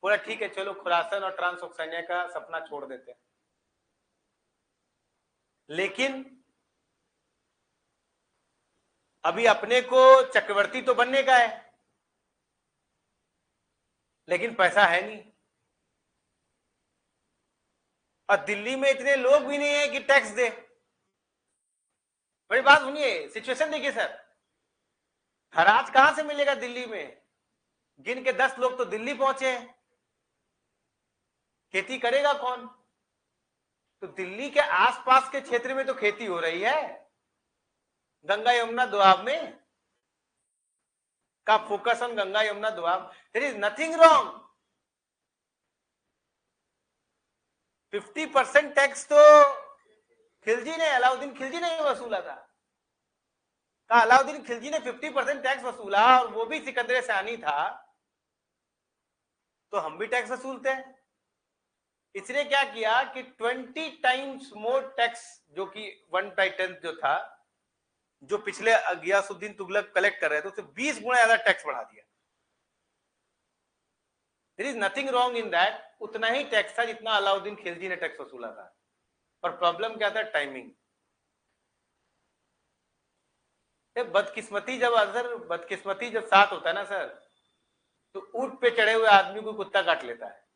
बोला ठीक है चलो खुरासन और ट्रांसोक्सानिया का सपना छोड़ देते हैं। लेकिन अभी अपने को चक्रवर्ती तो बनने का है, लेकिन पैसा है नहीं, और दिल्ली में इतने लोग भी नहीं है कि टैक्स दे। बड़ी बात सुनिए, सिचुएशन देखिए सर, खराज कहां से मिलेगा दिल्ली में, गिन के 10 लोग तो दिल्ली पहुंचे हैं, खेती करेगा कौन। तो दिल्ली के आसपास के क्षेत्र में तो खेती हो रही है, गंगा यमुना दोआब में का focus on Ganga Yamuna Doab, there is nothing wrong. 50% tax तो खिलजी ने, अलाउद्दीन खिलजी ने वसूला था। अलाउद्दीन खिलजी ने 50% टैक्स वसूला और वो भी सिकंदर शानी था, तो हम भी टैक्स वसूलते हैं। इसने क्या किया कि 20 टाइम्स मोर टैक्स, जो कि 1/10 जो था, जो पिछले गियासुद्दीन तुगलक कलेक्ट कर रहे थे, उसे 20 गुना ज्यादा टैक्स बढ़ा दिया। There is nothing wrong in that, उतना ही टैक्स था जितना अलाउद्दीन खिलजी ने टैक्स वसूला था। पर प्रॉब्लम क्या था, टाइमिंग। बदकिस्मती जब अगर बदकिस्मती जब साथ होता है ना सर, तो ऊंट पे चढ़े हुए आदमी को कुत्ता काट लेता है।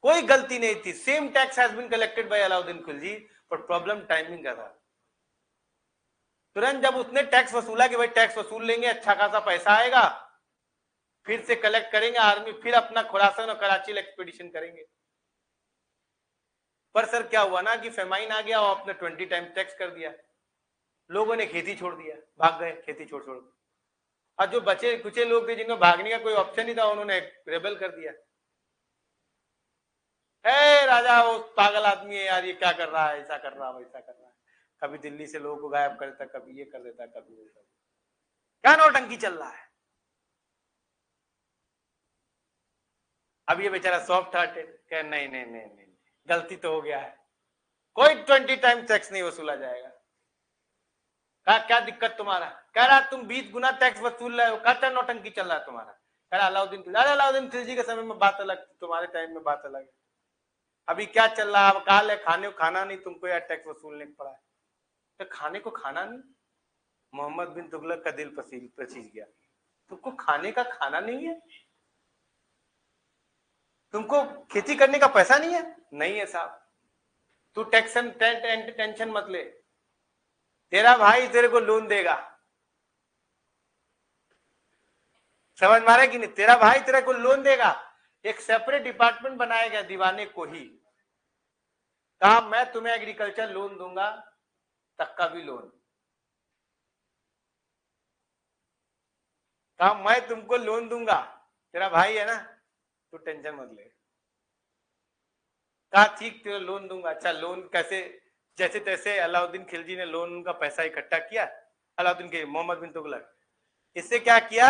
कोई गलती नहीं थी, same tax has been collected by Alauddin Khilji, पर प्रॉब्लम टाइमिंग का था। तुरंत जब उसने टैक्स वसूला कि भाई टैक्स वसूल लेंगे, अच्छा खासा पैसा आएगा, फिर से कलेक्ट करेंगे आर्मी, फिर अपना खुरासन और कराची एक्सपीडिशन करेंगे। पर सर क्या हुआ ना कि फेमाइन आ गया और अपने 20 टाइम टैक्स कर दिया, लोगों ने खेती छोड़ दिया, भाग गए खेती छोड़ छोड़। और जो बचे कुछ लोग थे जिनको भागने का कोई ऑप्शन नहीं था, उन्होंने रेबल कर दिया, ए राजा वो पागल आदमी है यार, ये क्या कर रहा है, ऐसा कर रहा है वैसा कर रहा है, कभी दिल्ली से लोगों को गायब कर देता, कभी ये कर देता, कभी वो कर देता, क्या नौटंकी चल रहा है। अब ये बेचारा सॉफ्ट हार्टेड कह नहीं नहीं नहीं नहीं, गलती तो हो गया है, कोई 20 टाइम टैक्स नहीं वसूला जाएगा। कहा क्या दिक्कत तुम्हारा, कह रहा तुम 20 गुना टैक्स वसूल रहे हो, क्या नौटंकी चल रहा है तुम्हारा। कह रहा अलाउद्दीन खिलजी के समय में बात अलग, तुम्हारे टाइम में बात अलग है, अभी क्या चल रहा है, काल है खाने को खाना नहीं, तुमको यार टैक्स वसूलने पड़ा है। तो खाने को खाना नहीं, मोहम्मद बिन तुगलक का दिल पसीज गया, तुमको खाने का खाना नहीं है, तुमको खेती करने का पैसा नहीं है, नहीं है साहब, तू टेंशन मत ले, तेरा भाई तेरे को लोन देगा। समझ मारे कि नहीं, तेरा भाई तेरे को लोन देगा, एक सेपरेट डिपार्टमेंट बनाया गया दीवाने को ही, कहा मैं तुम्हें एग्रीकल्चर लोन दूंगा, तक का भी लोन, कहा मैं तुमको लोन दूंगा, तेरा भाई है ना, तू टेंशन मत ले। कहा ठीक तेरा लोन दूंगा, अच्छा लोन कैसे, जैसे तैसे अलाउद्दीन खिलजी ने लोन का पैसा इकट्ठा किया, अलाउद्दीन के मोहम्मद बिन तुगलक, इससे क्या किया,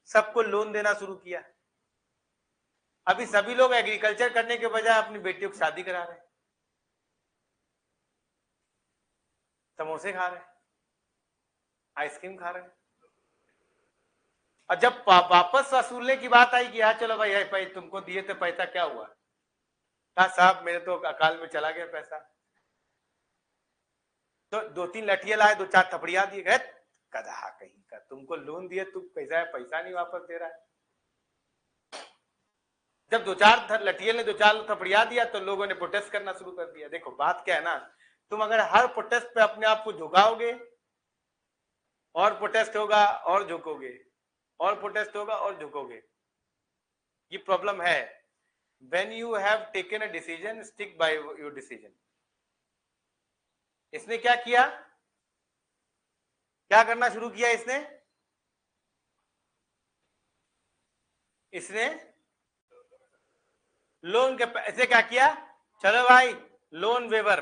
सबको लोन देना शुरू किया। अभी सभी लोग एग्रीकल्चर करने के बजाय अपनी बेटियों की शादी करा रहे हैं, समोसे खा रहे हैं, आइसक्रीम खा रहे हैं। और जब वापस वसूलने की बात आई कि हाँ चलो भाई तुमको दिए थे पैसा, क्या हुआ, कहा साहब मेरे तो अकाल में चला गया पैसा। तो 2-3 लठिया लाए, 2-4 थपड़िया दिए, गए गधा कहीं का, तुमको लोन दिए, तुम पैसा नहीं वापस दे रहा है। जब 2-4 लठिये ने 2-4 थपड़िया दिया तो लोगों ने प्रोटेस्ट करना शुरू कर दिया। देखो बात क्या है ना, तुम अगर हर प्रोटेस्ट पे अपने आप को झुकाओगे, और प्रोटेस्ट होगा और झुकोगे, और प्रोटेस्ट होगा और झुकोगे, ये प्रॉब्लम है। When you have taken a decision, stick by your decision. इसने क्या किया, क्या करना शुरू किया इसने लोन के पैसे क्या किया, चलो भाई लोन वेवर,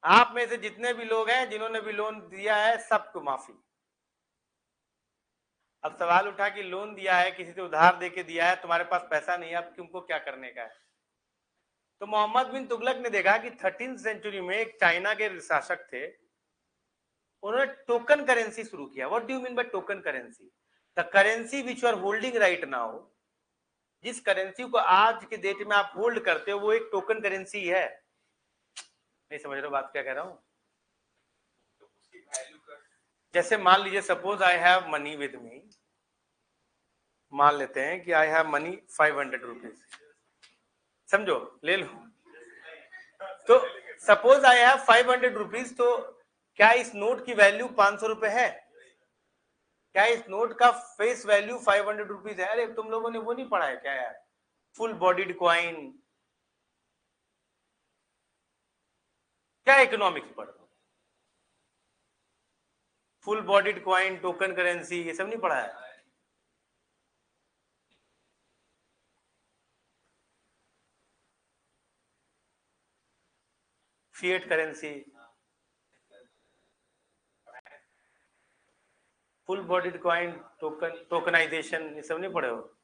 आप में से जितने भी लोग हैं जिन्होंने भी लोन दिया है सबको माफी। अब सवाल उठा कि लोन दिया है, किसी से उधार देके दिया है, तुम्हारे पास पैसा नहीं है, अब तुमको क्या करने का है। तो मोहम्मद बिन तुगलक ने देखा कि 13th सेंचुरी में एक चाइना के शासक थे, उन्होंने टोकन करेंसी शुरू किया। What do you mean by token currency? The currency which you are holding right now, जिस करेंसी को आज के डेट में आप होल्ड करते हो, वो एक टोकन करेंसी है। नहीं समझ रहे हो बात क्या कह रहा हूं? जैसे मान लीजिए, suppose I have money with me, मान लेते हैं कि आई हैव मनी 500 रुपीज, समझो ले लो। तो सपोज आई हैव 500 रुपीज, तो क्या इस नोट की वैल्यू 500 रुपए है? क्या इस नोट का फेस वैल्यू 500 रुपीज है? अरे तुम लोगों ने वो नहीं पढ़ा है क्या यार, फुल बॉडीड क्वाइन, क्या इकोनॉमिक्स पढ़ रहे हो? Full bodied coin, token currency, ये सब नहीं पढ़ा है? Fiat currency, full bodied coin, tokenization, ये सब नहीं पढ़े हो?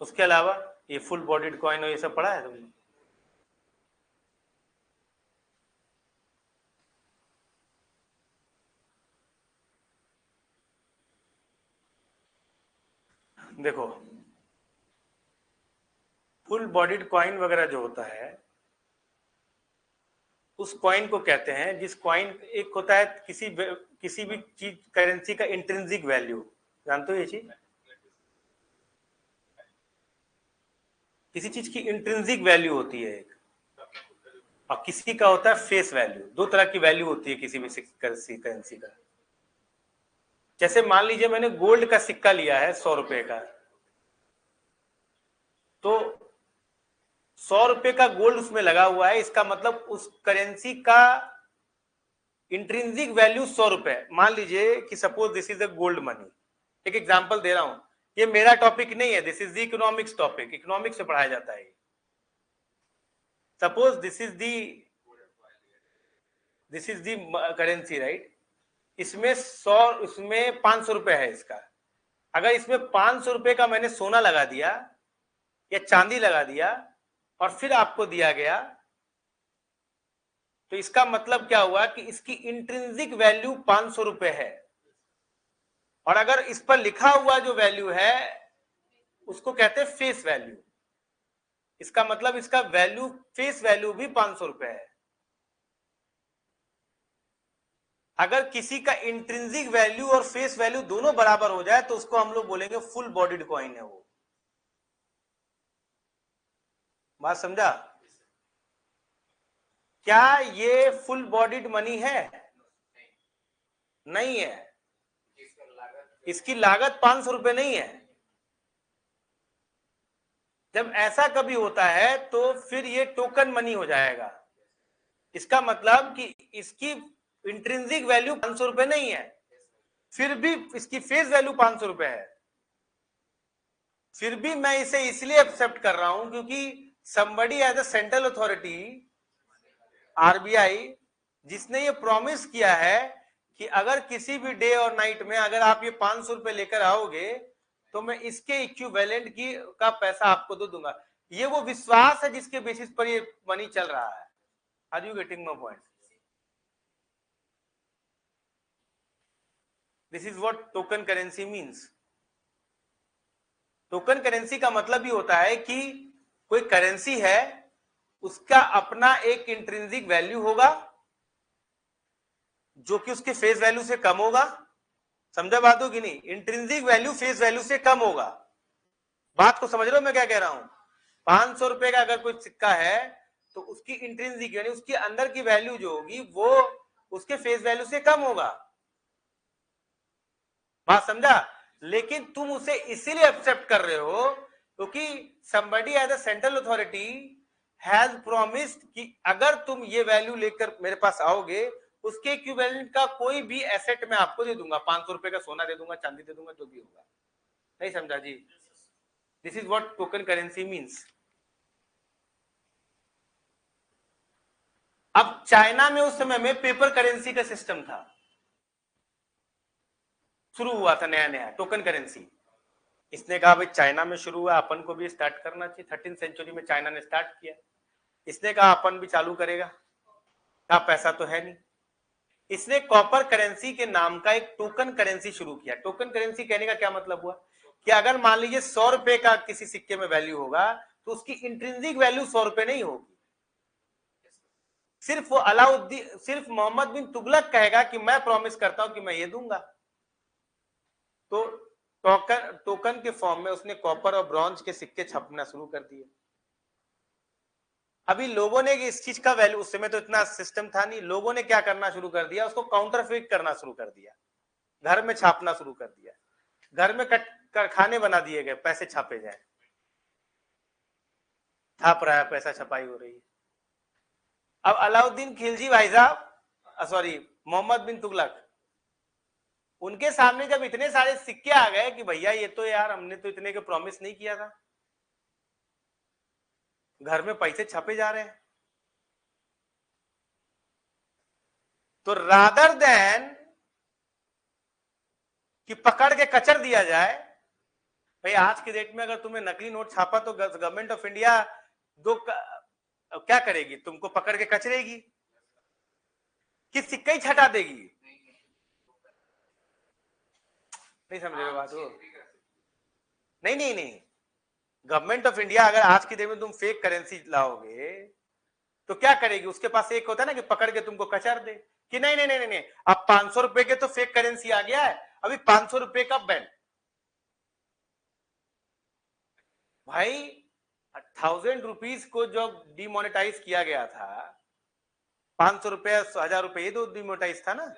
उसके अलावा ये फुल बॉडीड क्वाइन और ये सब पढ़ा है तुमने? देखो फुल बॉडीड क्वाइन वगैरह जो होता है, उस क्वाइन को कहते हैं, जिस क्वाइन, एक होता है किसी भी चीज करेंसी का इंट्रिंसिक वैल्यू, जानते हो ये चीज? किसी चीज की इंट्रिंसिक वैल्यू होती है एक, और किसी का होता है फेस वैल्यू। दो तरह की वैल्यू होती है किसी भी करेंसी का। जैसे मान लीजिए मैंने गोल्ड का सिक्का लिया है 100 रुपए का, तो 100 रुपए का गोल्ड उसमें लगा हुआ है, इसका मतलब उस करेंसी का इंट्रिंसिक वैल्यू 100 रुपए। मान लीजिए कि suppose this is a gold money, एक एग्जांपल दे रहा हूं, ये मेरा टॉपिक नहीं है, this is the economics topic, economics से पढ़ाया जाता है। Suppose this is the currency right, इसमें 500 रुपए है इसका। अगर इसमें 500 रुपए का मैंने सोना लगा दिया या चांदी लगा दिया और फिर आपको दिया गया, तो इसका मतलब क्या हुआ कि इसकी इंट्रिंसिक वैल्यू 500 रुपए है, और अगर इस पर लिखा हुआ जो वैल्यू है उसको कहते हैं फेस वैल्यू। इसका मतलब इसका वैल्यू, फेस वैल्यू भी 500 रुपए है। अगर किसी का इंट्रिंसिक वैल्यू और फेस वैल्यू दोनों बराबर हो जाए तो उसको हम लोग बोलेंगे फुल बॉडीड कॉइन है वो। बात समझा? क्या ये फुल बॉडीड मनी है? नहीं है, इसकी लागत 500 रुपए नहीं है। जब ऐसा कभी होता है तो फिर ये टोकन मनी हो जाएगा। इसका मतलब कि इसकी इंट्रिंसिक वैल्यू 500 रुपए नहीं है, फिर भी इसकी फेस वैल्यू 500 रुपए है। फिर भी मैं इसे इसलिए एक्सेप्ट कर रहा हूं क्योंकि somebody as a central authority RBI जिसने ये प्रॉमिस किया है कि अगर किसी भी डे और नाइट में अगर आप ये 500 रुपए लेकर आओगे तो मैं इसके इक्विवेलेंट की का पैसा आपको दे दूंगा। ये वो विश्वास है जिसके बेसिस पर ये मनी चल रहा है। Are you getting my point? This is what token currency means. Token currency का मतलब ही होता है कि कोई करेंसी है, उसका अपना एक इंट्रिंसिक वैल्यू होगा जो कि उसके फेस वैल्यू से कम होगा। समझा बात हो कि नहीं? इंट्रिंसिक वैल्यू फेस वैल्यू से कम होगा। बात को समझ रहे हो मैं क्या कह रहा हूं? 500 रुपए का अगर कोई सिक्का है तो उसकी इंट्रिंसिक यानी उसके अंदर की वैल्यू जो होगी वो उसके फेस वैल्यू से कम होगा। बात समझा? लेकिन तुम उसे इसीलिए एक्सेप्ट कर रहे हो क्योंकि somebody as a central authority has promised कि अगर तुम ये वैल्यू लेकर मेरे पास आओगे उसके इक्विवेलेंट का कोई भी एसेट मैं आपको दे दूंगा। 500 रुपए का सोना दे दूंगा, चांदी दे दूंगा, जो भी होगा। नहीं समझा जी? This is what token currency means. अब चाइना में उस समय में पेपर करेंसी का सिस्टम था, शुरू हुआ था नया नया टोकन करेंसी। इसने कहा भाई चाइना में शुरू हुआ, अपन को भी स्टार्ट करना चाहिए। 13वीं सेंचुरी में चाइना ने स्टार्ट किया। इसने कहा अपन भी चालू करेगा, कहा पैसा तो है नहीं। इसने कॉपर करेंसी के नाम का एक टोकन करेंसी शुरू किया। टोकन करेंसी कहने का क्या मतलब हुआ कि अगर मान लीजिए 100 रुपए का किसी सिक्के में वैल्यू होगा तो उसकी इंट्रिंसिक वैल्यू 100 रुपए नहीं होगी। सिर्फ वो अलाउद्दीन, सिर्फ मोहम्मद बिन तुगलक कहेगा कि मैं प्रॉमिस करता हूं कि मैं ये दूंगा। तो टोकन के फॉर्म में उसने कॉपर और ब्रॉन्ज के सिक्के छपना शुरू कर दिए। अभी लोगों ने इस चीज का वैल्यू, उस समय तो इतना सिस्टम था नहीं, लोगों ने क्या करना शुरू कर दिया, उसको काउंटरफेट करना शुरू कर दिया, घर में छापना शुरू कर दिया। घर में कारखाने बना दिए गए, पैसे छापे जाए, छाप रहा है, पैसा छपाई हो रही है। अब अलाउद्दीन खिलजी भाई साहब, सॉरी मोहम्मद बिन तुगलक, उनके सामने जब इतने सारे सिक्के आ गए कि भैया ये तो यार हमने तो इतने के प्रॉमिस नहीं किया था, घर में पैसे छपे जा रहे हैं, तो रादर देन कि पकड़ के कचर दिया जाए, भाई आज के डेट में अगर तुम्हें नकली नोट छापा तो गवर्नमेंट ऑफ इंडिया क्या करेगी? तुमको पकड़ के कचरेगी कि सिक्का ही छटा देगी? नहीं समझ रहे बात? वो नहीं नहीं नहीं, गवर्नमेंट ऑफ इंडिया अगर आज की डेट में तुम फेक करेंसी लाओगे तो क्या करेगी? उसके पास एक होता है ना कि पकड़ के तुमको कचर दे कि नहीं नहीं नहीं नहीं, अब 500 रुपए के तो फेक करेंसी आ गया है, अभी 500 रुपए का बैन। भाई 1000 रुपीज को जब डिमोनेटाइज किया गया था, 500 रुपए 1000 रुपए ये तो डिमोनेटाइज था ना।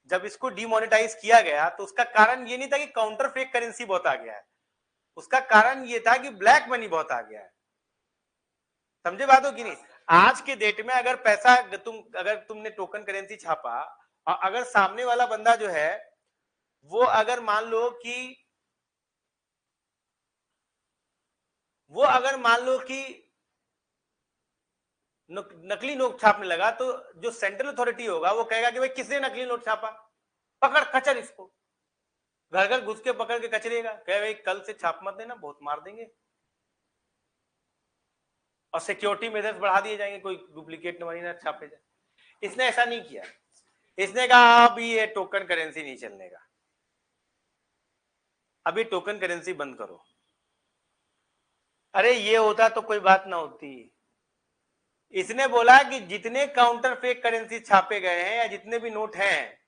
जब इसको डिमोनेटाइज किया गया तो उसका कारण ये नहीं था कि काउंटर फेक करेंसी बहुत आ गया है, उसका कारण ये था कि ब्लैक मनी बहुत आ गया है। समझे बात हो कि नहीं? आज के डेट में अगर पैसा अगर तुमने टोकन करेंसी छापा और अगर सामने वाला बंदा जो है वो अगर मान लो कि नकली नोट छापने लगा तो जो सेंट्रल अथॉरिटी होगा वो कहेगा कि भाई किसने नकली नोट छापा, पकड़ कचर इसको, घर घर घुस के पकड़ के कचरेगा, कहे भाई कल से छाप मत देना, बहुत मार देंगे, और सिक्योरिटी मेजर्स बढ़ा दिए जाएंगे, कोई डुप्लीकेट मनी ना छापे जाए। इसने ऐसा नहीं किया, इसने कहा अभी ये टोकन करेंसी नहीं चलने का, अभी टोकन करेंसी बंद करो। अरे ये होता तो कोई बात ना होती। इसने बोला कि जितने काउंटर फेक करेंसी छापे गए हैं या जितने भी नोट हैं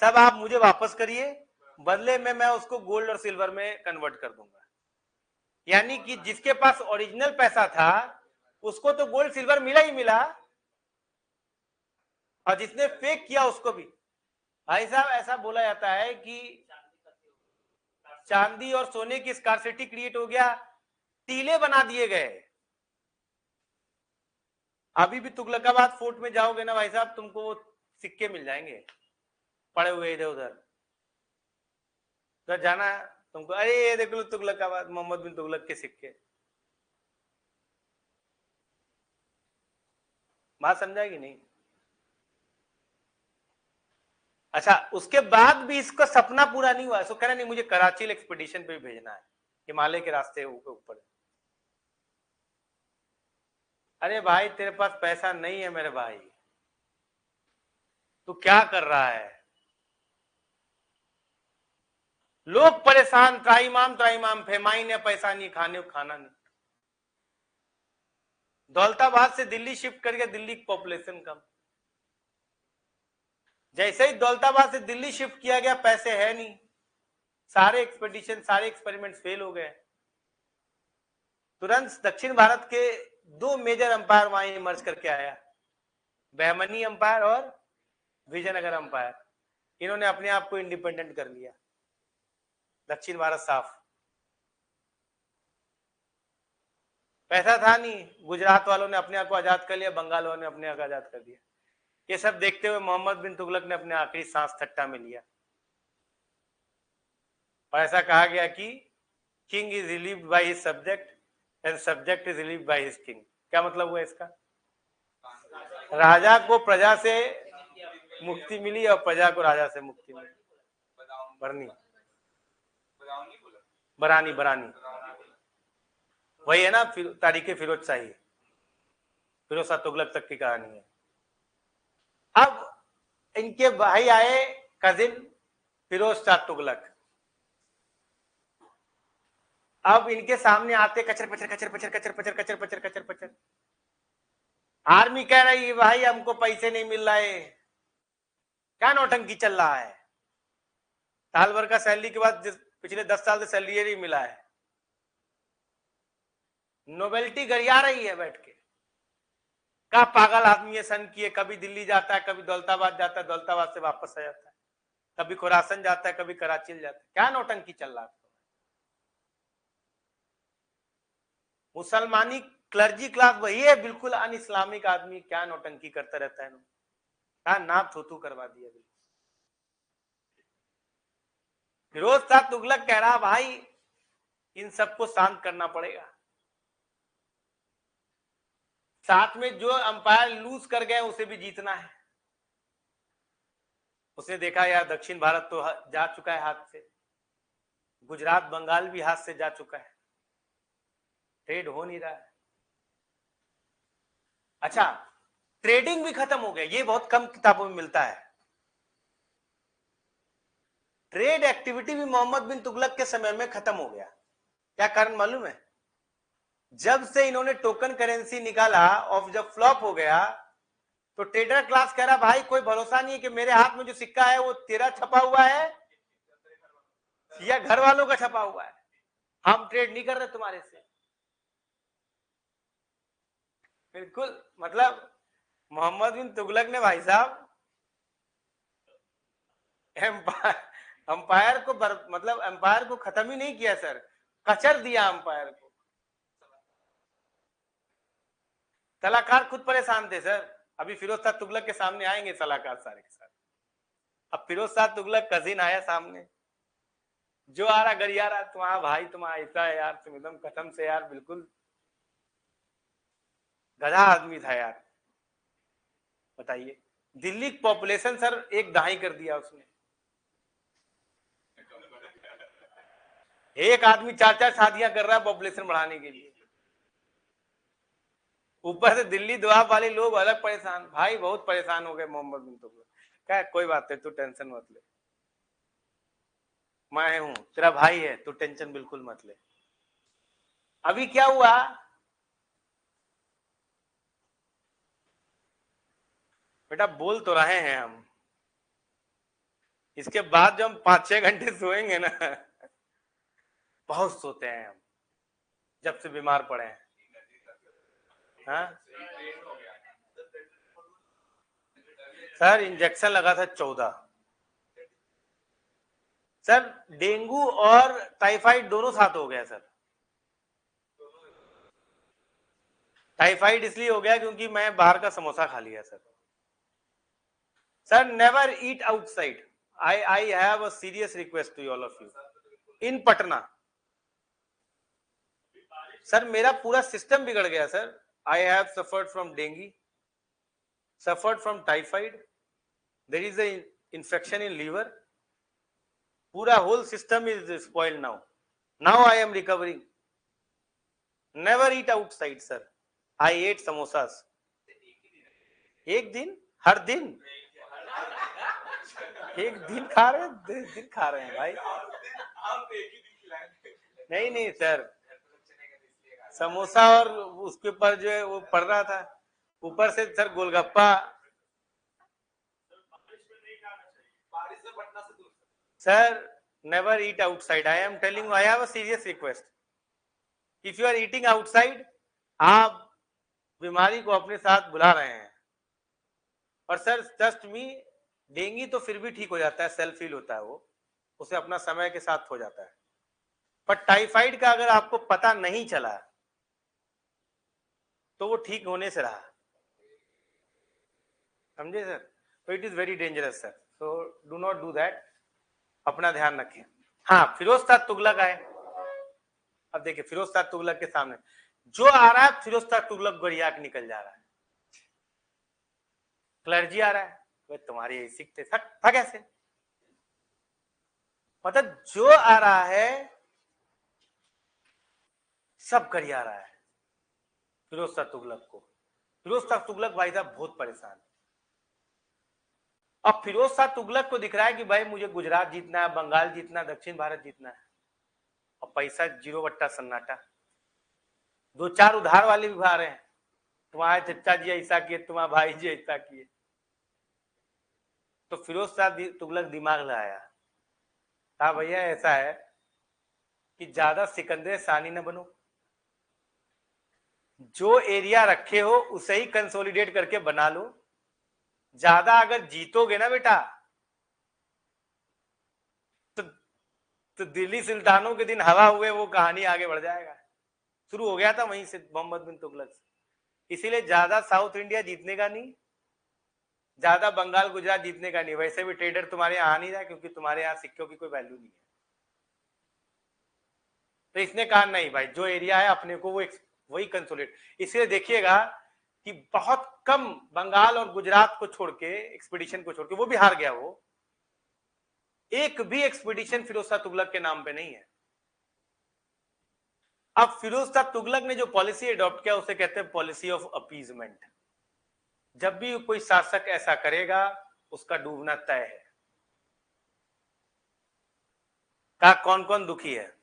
सब आप मुझे वापस करिए, बदले में मैं उसको गोल्ड और सिल्वर में कन्वर्ट कर दूंगा। यानी कि जिसके पास ओरिजिनल पैसा था उसको तो गोल्ड सिल्वर मिला ही मिला, और जिसने फेक किया उसको भी। भाई साहब ऐसा बोला जाता है कि चांदी और सोने की स्कार्सिटी क्रिएट हो गया, टीले बना दिए गए। अभी भी तुगलकाबाद फोर्ट में जाओगे ना भाई साहब, तुमको वो सिक्के मिल जाएंगे पड़े हुए इधर उधर। तो जाना तुमको, अरे ये देख लो तुगलक का बात, मोहम्मद बिन तुगलक के सिक्के। बात समझा कि नहीं? अच्छा, उसके बाद भी इसका सपना पूरा नहीं हुआ। इसको कह रहा नहीं मुझे कराची एक्सपीडिशन पे भेजना है, हिमालय के रास्ते ऊपर। अरे भाई तेरे पास पैसा नहीं है मेरे भाई, तू क्या कर रहा है? लोग परेशान, त्राईमाम फेमाइन है, पैसा नहीं, खाने को खाना नहीं। दौलताबाद से दिल्ली शिफ्ट करके, दिल्ली की पॉपुलेशन कम। जैसे ही दौलताबाद से दिल्ली शिफ्ट किया गया, पैसे है नहीं, सारे एक्सपेडिशन, सारे एक्सपेरिमेंट फेल हो गए। तुरंत दक्षिण भारत के दो मेजर अंपायर वहां इमर्ज करके आया, बहमनी अंपायर और विजयनगर अंपायर। इन्होंने अपने आप को इंडिपेंडेंट कर लिया, दक्षिण भारत साफ। पैसा था नहीं, गुजरात वालों ने अपने आप को आजाद कर लिया, बंगाल वालों ने अपने आप को आजाद कर दिया। ये सब देखते हुए मोहम्मद बिन तुगलक ने अपने आखिरी सांस ठट्टा में लिया, और ऐसा कहा गया कि king is relieved by his subject and subject is relieved by his king. क्या मतलब हुआ इसका? राजा को प्रजा से मुक्ति मिली और प्रजा को राजा से मुक्ति मिली। बरनी, बरानी, बरानी, वही है ना तारीख फिरोज शाही, फिरोज शाह तुगलक तक की कहानी है। अब इनके भाई आए कजिन फिरोज शाह तुगलक। अब इनके सामने आते कचर पचर कचर पचर कचर पचर कचर पचर कचर पचर। आर्मी कह रही है भाई हमको पैसे नहीं मिल रहे, क्या नौटंकी चल रहा है? साल भर का सैलरी के बाद पिछले 10 साल से सैलरी नहीं मिला है, नोबेलिटी गरिया रही है बैठ के। क्या पागल आदमी है, सन किए, कभी दिल्ली जाता है, कभी दौलताबाद जाता है, दौलताबाद से वापस आ जाता है, कभी खुरासन जाता है, कभी कराची जाता है। क्या नौटंकी चल रहा है? मुसलमानी क्लर्जी क्लास वही है, बिल्कुल अन इस्लामिक आदमी, क्या नौटंकी करता रहता है। क्या नाप थूथू करवा दिया। फिरोज शाह तुगलक कह रहा भाई इन सबको शांत करना पड़ेगा, साथ में जो अंपायर लूज कर गए उसे भी जीतना है। उसने देखा यार दक्षिण भारत तो जा चुका है हाथ से, गुजरात बंगाल भी हाथ से जा चुका है, ट्रेड हो नहीं रहा है। अच्छा, ट्रेडिंग भी खत्म हो गया, ये बहुत कम किताबों में मिलता है। ट्रेड एक्टिविटी भी मोहम्मद बिन तुगलक के समय में खत्म हो गया। क्या कारण मालूम है? जब से इन्होंने टोकन करेंसी निकाला और जब फ्लॉप हो गया तो ट्रेडर क्लास कह रहा भाई कोई भरोसा नहीं है कि मेरे हाथ में जो सिक्का है वो तेरा छपा हुआ है या घर वालों का छपा हुआ है, हम ट्रेड नहीं कर रहे तुम्हारे से। बिल्कुल, मतलब मोहम्मद बिन तुगलक ने भाई साहब अंपायर को मतलब अंपायर को खत्म ही नहीं किया सर, कचर दिया अंपायर को। सलाहकार खुद परेशान थे सर। अभी फिरोज शाह तुगलक के सामने आएंगे सलाहकार सारे के साथ। अब फिरोज शाह तुगलक कजिन आया सामने, जो आ रहा गरिया रहा, तुम्हारा भाई तुम्हारा ऐसा है यार, तुम एकदम कसम से यार बिल्कुल गधा आदमी था यार। बताइए, दिल्ली की पॉपुलेशन सर एक दहाई कर दिया उसने। एक आदमी 4-4 शादियां कर रहा है पॉपुलेशन बढ़ाने के लिए, ऊपर से दिल्ली दुआब वाले लोग अलग परेशान। भाई बहुत परेशान हो गए मोहम्मद बिन तुगलक। क्या कोई बात नहीं, तू टेंशन मत ले, मैं हूं तेरा भाई है, तू टेंशन बिल्कुल मत ले। अभी क्या हुआ, बेटा बोल तो रहे हैं हम, इसके बाद जो हम 5-6 घंटे सोएंगे ना, बहुत सोते हैं हम जब से बीमार पड़े हैं। हाँ सर, इंजेक्शन लगा था 14। सर डेंगू और टाइफाइड दोनों साथ हो गया सर। टाइफाइड इसलिए हो गया क्योंकि मैं बाहर का समोसा खा लिया sir. Sir never eat outside. I have a serious request to all of you. In Patna. Sir मेरा पूरा सिस्टम बिगड़ गया sir. I have suffered from dengue, suffered from typhoid, there is a infection in liver, पूरा whole system is spoiled now I am recovering. Never eat outside sir. I ate samosas एक दिन, हर दिन एक दिन खा रहे हैं, दिन खा रहे हैं भाई। नहीं सर, समोसा और उसके ऊपर जो है वो पड़ रहा था, ऊपर से sir golgappa. Sir, never eat outside. I am telling you, I have a serious request. If you are eating outside, आप बीमारी को अपने साथ बुला रहे हैं। और सर ट्रस्ट मी, डेंगू तो फिर भी ठीक हो जाता है, सेल्फ हील होता है, वो उसे अपना समय के साथ हो जाता है। पर टाइफाइड का अगर आपको पता नहीं चला तो वो ठीक होने से रहा, समझे सर? तो it is very dangerous sir, so do not do that, अपना ध्यान रखें। हाँ, फिरोजशाह तुगलक आए। अब देखिए फिरोजशाह तुगलक के सामने जो आ रहा है, फिरोजशाह तुगलक गरियाक निकल जा रहा है। क्लर्जी आ रहा है, वे तुम्हारे सीखते था कैसे? मतलब जो आ रहा है सब गरिया रहा है फिरोजशाह तुगलक को। फिरोजशाह तुगलक भाई साहब बहुत परेशान। अब फिरोजशाह तुगलक को दिख रहा है कि भाई मुझे गुजरात जीतना है, बंगाल जीतना, दक्षिण भारत जीतना है, और पैसा जीरो बट्टा सन्नाटा। दो चार उधार वाले भी आ रहे हैं, तुम्हारे चचा जी ऐसा किए, तुम्हारे भाई जी ऐसा किए। तो फिरोजशाह तुगलक दिमाग लगाया, कहा भैया ऐसा है कि ज्यादा सिकंदर सानी न बनो, जो एरिया रखे हो उसे ही कंसोलिडेट करके बना लो। ज्यादा अगर जीतोगे ना बेटा तो दिल्ली सुल्तानों के दिन हवा हुए वो कहानी आगे बढ़ जाएगा। शुरू हो गया था वहीं से, मोहम्मद बिन तुगलक से। इसीलिए ज्यादा साउथ इंडिया जीतने का नहीं, ज्यादा बंगाल गुजरात जीतने का नहीं। वैसे भी ट्रेडर तुम्हारे यहाँ आ नहीं रहा क्योंकि तुम्हारे यहाँ सिक्कों की कोई वैल्यू नहीं है। तो इसने कहा नहीं भाई, जो एरिया है अपने को वो वही कंसोलिडेट। इसलिए देखिएगा कि बहुत कम बंगाल और गुजरात को छोड़ के, एक्सपीडिशन को छोड़ के, वो भी हार गया। वो एक भी एक्सपीडिशन फिरोजशाह तुगलक के नाम पे नहीं है। अब फिरोजशाह तुगलक ने जो पॉलिसी अडॉप्ट किया उसे कहते हैं पॉलिसी ऑफ अपीजमेंट। जब भी कोई शासक ऐसा करेगा उसका डूबना तय है। कहा कौन कौन दुखी है?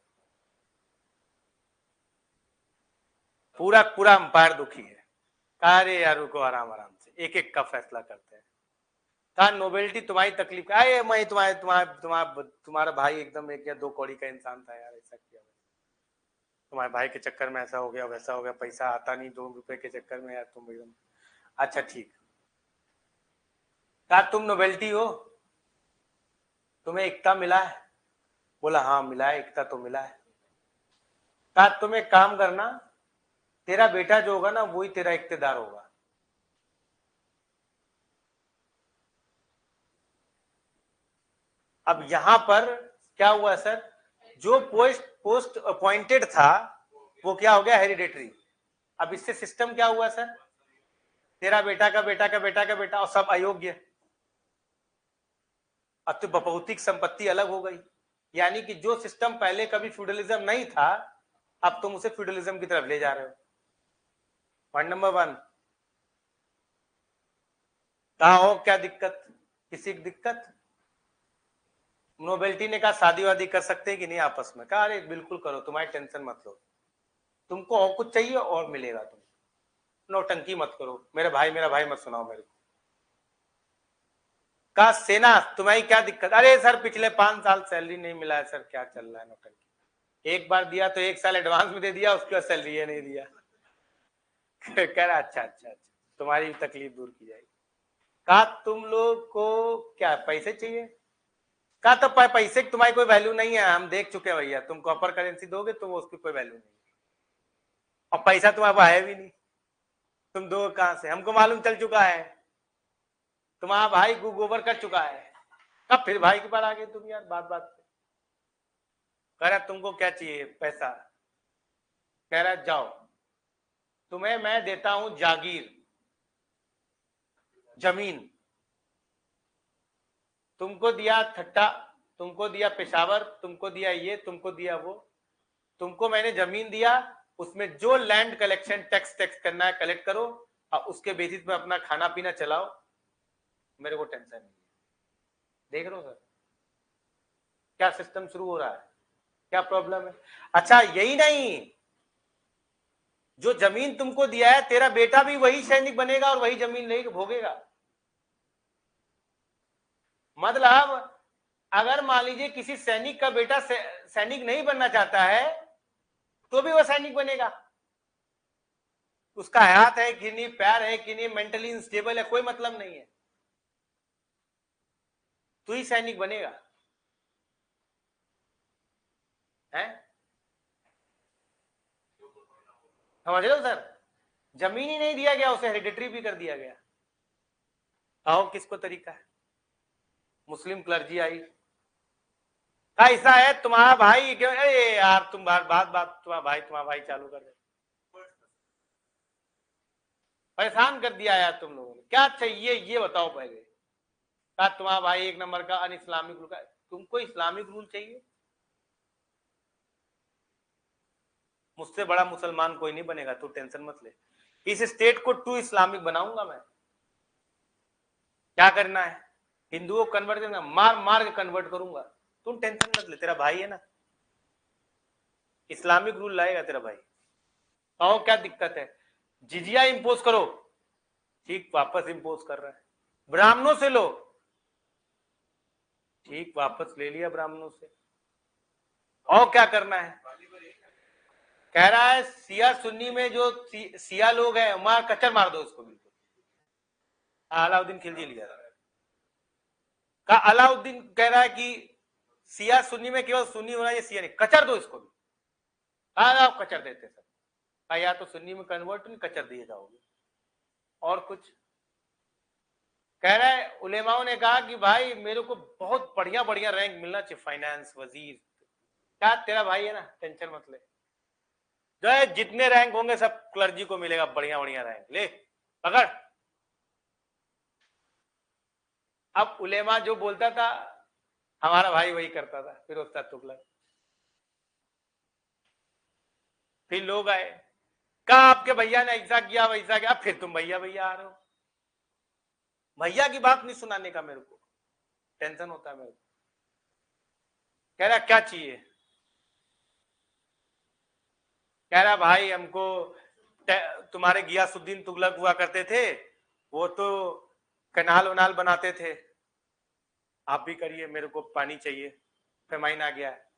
पूरा पूरा अंपायर दुखी है। कहा अरे यार रुको, आराम आराम से, एक एक का फैसला करते हैं। कहा नोबेलिटी तुम्हारी तकलीफ, आए मैं तुम्हारा भाई एकदम एक या दो कौड़ी का इंसान था यार, ऐसा किया तुम्हारे भाई के चक्कर में ऐसा हो गया वैसा हो गया, पैसा आता नहीं 2 रुपए के चक्कर में यार तुम एकदम। अच्छा ठीक, कहा तुम नोबेलिटी हो, तुम्हें एकता मिला है? बोला हाँ मिला है, एकता तो मिला है। कहा तुम एक काम करना, तेरा बेटा जो होगा ना वही तेरा इक्तेदार होगा। अब यहां पर क्या हुआ सर, जो पोस्ट अपॉइंटेड था वो क्या हो गया, हेरिडेटरी। अब इससे सिस्टम क्या हुआ सर, तेरा बेटा का बेटा का बेटा का बेटा और सब अयोग्य। अब तो भौतिक संपत्ति अलग हो गई। यानी कि जो सिस्टम पहले कभी फ्यूडलिज्म नहीं था, अब तुम उसे फ्यूडलिज्म की तरफ ले जा रहे हो। Point number 1। कहा हो क्या दिक्कत, किसी की दिक्कत? नोबेलिटी ने कहा शादी वादी कर सकते हैं कि नहीं आपस में? कहा अरे बिल्कुल करो, तुम्हारी टेंशन मत लो, तुमको और कुछ चाहिए और मिलेगा, तुम नौटंकी मत करो, मेरा भाई मत सुनाओ मेरे को। कहा सेना तुम्हारी क्या दिक्कत? अरे सर पिछले 5 साल सैलरी नहीं मिला है सर, क्या चल रहा है नौटंकी। एक बार दिया तो 1 साल एडवांस में दे दिया, उसके बाद सैलरी नहीं दिया। कह रहा अच्छा अच्छा अच्छा, तुम्हारी तकलीफ दूर की जाएगी। कहा तुम लोग को क्या पैसे चाहिए? कहा तो पैसे की तुम्हारी कोई वैल्यू नहीं है, हम देख चुके हैं भैया, तुम कॉपर करेंसी दोगे तो उसकी कोई वैल्यू नहीं, और पैसा तुम्हारे पास है भी नहीं, तुम दो कहां से? हमको मालूम चल चुका है, तुम्हारा भाई गोबर कर चुका है। कब फिर भाई के पास आ गए तुम यार, बात बात पे। कह रहा तुमको क्या चाहिए? पैसा। कह रहा जाओ, तुम्हें मैं देता हूं जागीर, जमीन, तुमको दिया ठट्टा, तुमको दिया पेशावर, तुमको दिया ये, तुमको दिया वो, तुमको मैंने जमीन दिया, उसमें जो लैंड कलेक्शन टैक्स करना है कलेक्ट करो और उसके बेसिस पे अपना खाना पीना चलाओ, मेरे को टेंशन नहीं। देख रहे हो सर क्या सिस्टम शुरू हो रहा है, क्या प्रॉब्लम है? अच्छा यही नहीं, जो जमीन तुमको दिया है तेरा बेटा भी वही सैनिक बनेगा और वही जमीन नहीं भोगेगा। मतलब अगर मान लीजिए किसी सैनिक का बेटा सैनिक नहीं बनना चाहता है तो भी वो सैनिक बनेगा, उसका हाथ है कि नहीं, पैर है कि नहीं, मेंटली इंस्टेबल है, कोई मतलब नहीं है, तू ही सैनिक बनेगा है। समझ रहे हो सर? जमीन ही नहीं दिया गया उसे, हेरिडिटरी भी कर दिया गया। आओ किसको तरीका है? मुस्लिम क्लर्जी आई, ऐसा है तुम्हारा भाई क्यों? अरे यार तुम बात बात बात तुम्हारा भाई चालू कर दे, परेशान कर दिया यार तुम लोगों ने। क्या चाहिए ये बताओ पहले। कहा तुम्हारा भाई एक नंबर का अन इस्लामिक रूल का, तुमको इस्लामिक रूल चाहिए? मुझसे बड़ा मुसलमान कोई नहीं बनेगा, तू टेंशन मत ले। इस स्टेट को टू इस्लामिक बनाऊंगा मैं। क्या करना है? हिंदुओं को कन्वर्ट करना, मार मार के कन्वर्ट करूंगा, तुम टेंशन मत ले, तेरा भाई है ना, इस्लामिक रूल लाएगा तेरा भाई। कहो क्या दिक्कत है? जिजिया इंपोज करो, ठीक वापस इंपोज कर रहा है। ब्राह्मणों से लो, ठीक वापस ले लिया ब्राह्मणों से। और क्या करना है? कह रहा है सिया सुन्नी में जो सिया लोग हैं वहां कचर मार दो उसको बिल्कुल। अलाउद्दीन खिलजी लिया का, अलाउद्दीन कह रहा है कि सिया सुन्नी में केवल सुन्नी होना, ये सिया नहीं, कचर दो इसको भी। आप कचर देते सर, या तो सुन्नी में कन्वर्ट नहीं, कचर दिए जाओगे। और कुछ कह रहा है, उलेमाओं ने कहा कि भाई मेरे को बहुत बढ़िया बढ़िया रैंक मिलना चाहिए, फाइनेंस वजीर। क्या तेरा भाई है ना, टेंशन मत ले, जो है जितने रैंक होंगे सब क्लर्जी को मिलेगा, बढ़िया बढ़िया रैंक ले पकड़। अब उलेमा जो बोलता था हमारा भाई वही करता था, फिर उसका तुगलक। फिर लोग आए, कहा आपके भैया ने ऐसा किया वैसा किया, फिर तुम भैया भैया आ रहे हो। भैया की बात नहीं सुनाने का मेरे को, टेंशन होता है मेरे को। कह रहा क्या चाहिए? कह रहा भाई हमको, तुम्हारे गियासुद्दीन तुगलक हुआ करते थे, वो तो कनाल वनाल बनाते थे, आप भी करिए, मेरे को पानी चाहिए, फेमाइन आ गया है।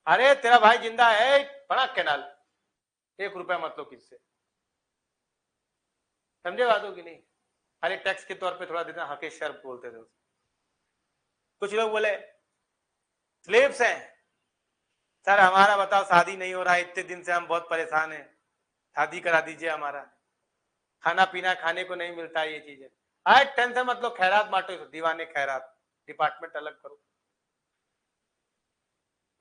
अरे तेरा भाई जिंदा है, बड़ा कैनाल, 1 रुपया मत लो किससे, समझे बातों की नहीं? अरे टैक्स के तौर पे थोड़ा देना, हके शर्फ बोलते थे। कुछ लोग बोले स्लेव्स हैं सर, हमारा बताओ शादी नहीं हो रहा है, इतने दिन से हम बहुत परेशान हैं, शादी करा दीजिए हमारा, खाना पीना खाने को नहीं मिलता है, ये चीजें। अरे टेंशन मतलब खैरात बांटो, दीवाने खैरात डिपार्टमेंट अलग करो।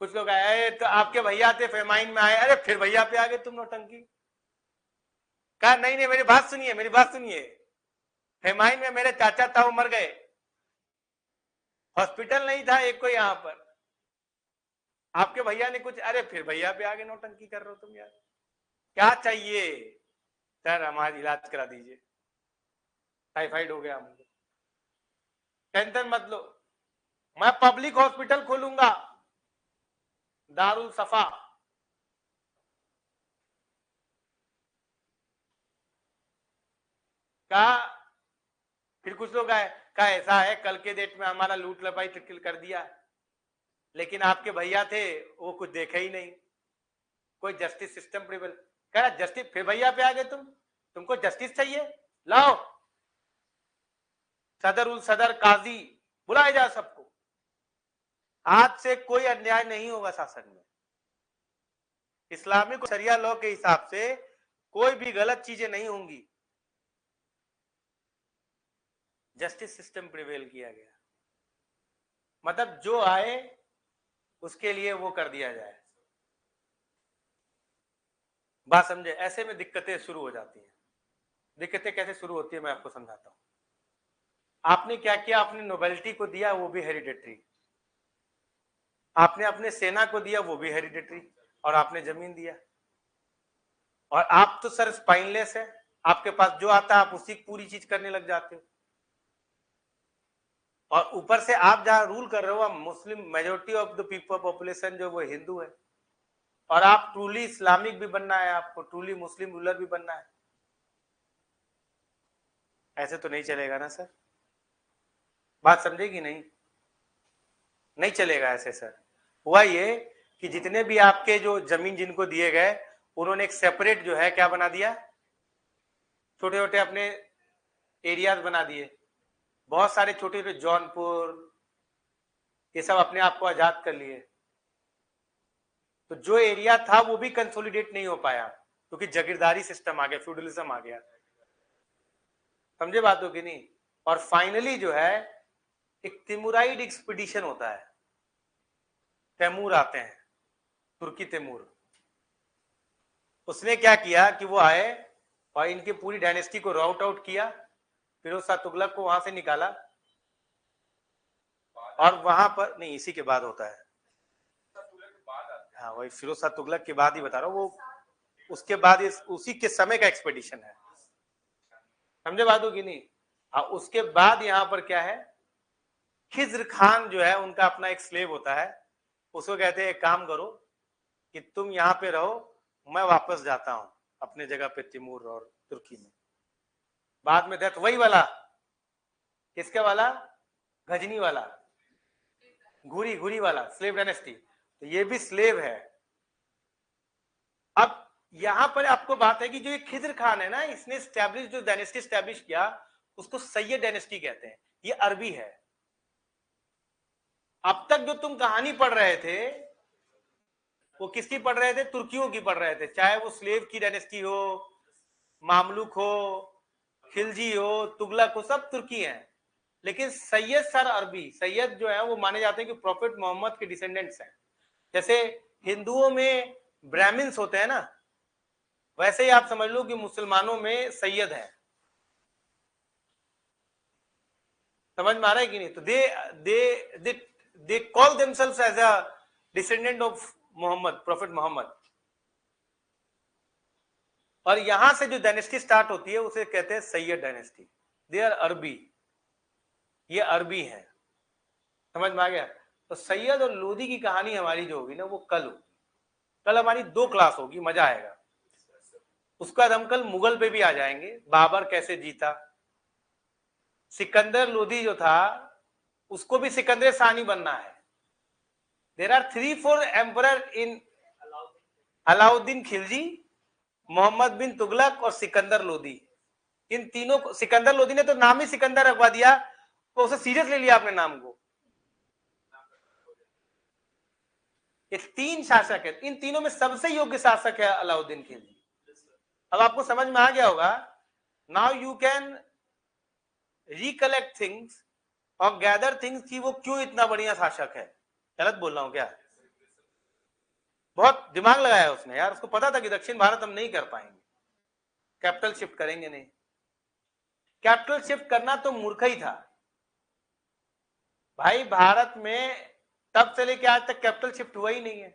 कुछ लोग आए तो आपके भैया थे फेमाइन में आए, अरे फिर भैया पे आ गए तुम नौटंकी। कहा नहीं नहीं मेरी बात सुनिए, मेरी बात सुनिए, फेमाइन में मेरे चाचा ताऊ मर गए, हॉस्पिटल नहीं था एक को यहाँ पर, आपके भैया ने कुछ, अरे फिर भैया पे आगे नौटंकी कर रहे हो तुम यार। क्या चाहिए? सर हमारा इलाज करा दीजिए, टाइफाइड हो गया मुझे। टेंशन मत लो, मैं पब्लिक हॉस्पिटल खोलूंगा, दारुल सफा। कहा, फिर कुछ लोग आए, कहा ऐसा है कल के डेट में हमारा लूट लपाई कर दिया, लेकिन आपके भैया थे वो कुछ देखे ही नहीं, कोई जस्टिस सिस्टम प्रिवेल। कह रहा जस्टिस, फिर भैया पे आ गए तुमको जस्टिस चाहिए, लाओ सदर उल सदर काजी बुलाए जा सबको। आज से कोई अन्याय नहीं होगा शासन में, इस्लामिक शरिया लॉ के हिसाब से कोई भी गलत चीजें नहीं होंगी, जस्टिस सिस्टम प्रिवेल किया गया। मतलब जो आए उसके लिए वो कर दिया जाए। बात समझे? ऐसे में दिक्कतें शुरू हो जाती हैं। दिक्कतें कैसे शुरू होती है मैं आपको समझाता हूं। आपने क्या किया, आपने नोबेलिटी को दिया, वो भी हेरिडेटरी। आपने अपने सेना को दिया, वो भी हेरिडेटरी। और आपने जमीन दिया, और आप तो सर स्पाइनलेस है, आपके पास जो आता है आप उसी पूरी चीज करने लग जाते हो। और ऊपर से आप जहां रूल कर रहे हो, Muslim majority of the people population जो वो हिंदू है, और आप ट्रूली इस्लामिक भी बनना है, आपको ट्रूली मुस्लिम रूलर भी बनना है। ऐसे तो नहीं चलेगा ना सर, बात समझेगी? नहीं, नहीं चलेगा ऐसे सर। हुआ ये कि जितने भी आपके जो जमीन जिनको दिए गए, उन्होंने एक सेपरेट जो है क्या बना दिया, छोटे छोटे अपने एरियाज बना दिए। बहुत सारे छोटे छोटे जौनपुर, ये सब अपने आप को आजाद कर लिए। तो जो एरिया था वो भी कंसोलिडेट नहीं हो पाया, क्योंकि जागीरदारी सिस्टम आ गया, फ्यूडलिज्म आ गया। समझे बातों की नहीं? और फाइनली जो है एक तिमुराइड एक्सपीडिशन होता है, तैमूर आते हैं, तुर्की तैमूर। उसने क्या किया कि वो आए और इनकी पूरी डायनेस्टी को राउट आउट किया, फिरोज शाह तुगलक को वहां से निकाला, और वहां पर नहीं, इसी के बाद होता है। हाँ, वही फिरोज शाह तुगलक के बाद ही बता रहा हूँ, वो उसके बाद उसी के समय का एक्सपेडिशन है। समझे बातों की नहीं? हाँ, उसके बाद यहाँ पर क्या है, खिज्र खान जो है उनका अपना एक स्लेव होता है, उसको कहते हैं एक काम करो कि तुम यहाँ पे रहो, मैं वापस जाता हूँ अपने जगह पे तिमूर और तुर्की में। बाद में डेथ वही वाला, किसके वाला, गजनी वाला, घुरी घुरी वाला स्लेव डायनेस्टी। तो ये भी स्लेव है। अब यहां पर आपको बात है कि जो ये खिज्र खान है ना, इसने स्टैब्लिश जो डायनेस्टी स्टैब्लिश किया, उसको सैयद डायनेस्टी कहते हैं। ये अरबी है। अब तक जो तुम कहानी पढ़ रहे थे वो किसकी पढ़ रहे थे, तुर्कियों की पढ़ रहे थे, चाहे वो स्लेव की डायनेस्टी हो, मामलुक हो, खिलजी हो, तुगलक हो, सब तुर्की हैं। लेकिन सैयद सर अरबी, सैयद जो है वो माने जाते हैं कि प्रॉफिट मोहम्मद के डिसेंडेंट्स हैं। जैसे हिंदुओं में ब्राह्मण्स होते हैं ना, वैसे ही आप समझ लो कि मुसलमानों में सैयद है। समझ में आ रहा है कि नहीं? तो they call themselves as a descendant of Muhammad, prophet Muhammad. और यहां से जो डायनेस्टी स्टार्ट होती है उसे कहते हैं सैयद डायनेस्टी। दे आर अरबी, ये अरबी है। समझ में आ गया? तो सैयद और लोदी की कहानी हमारी जो होगी ना, वो कल होगी। कल हमारी 2 क्लास होगी, मजा आएगा। उसके बाद हम कल मुगल पे भी आ जाएंगे, बाबर कैसे जीता, सिकंदर लोदी जो था उसको भी सिकंदर सानी बनना है। देर आर 3-4 एम्परर इन, अलाउद्दीन खिलजी, मोहम्मद बिन तुगलक और सिकंदर लोदी। इन तीनों को, सिकंदर लोदी ने तो नाम ही सिकंदर रखवा दिया, तो उसे सीरियस ले लिया अपने नाम को। ये 3 शासक है, इन तीनों में सबसे योग्य शासक है अलाउद्दीन खिलजी। अब आपको समझ में आ गया होगा। Now you can recollect things और गैदर थिंग्स कि वो क्यों इतना बढ़िया शासक है। गलत बोल रहा हूं क्या? बहुत दिमाग लगाया उसने यार, उसको पता था कि दक्षिण भारत हम नहीं कर पाएंगे, कैपिटल शिफ्ट करेंगे नहीं। कैपिटल शिफ्ट करना तो मूर्ख ही था भाई। भारत में तब से लेके आज तक कैपिटल शिफ्ट हुआ ही नहीं है।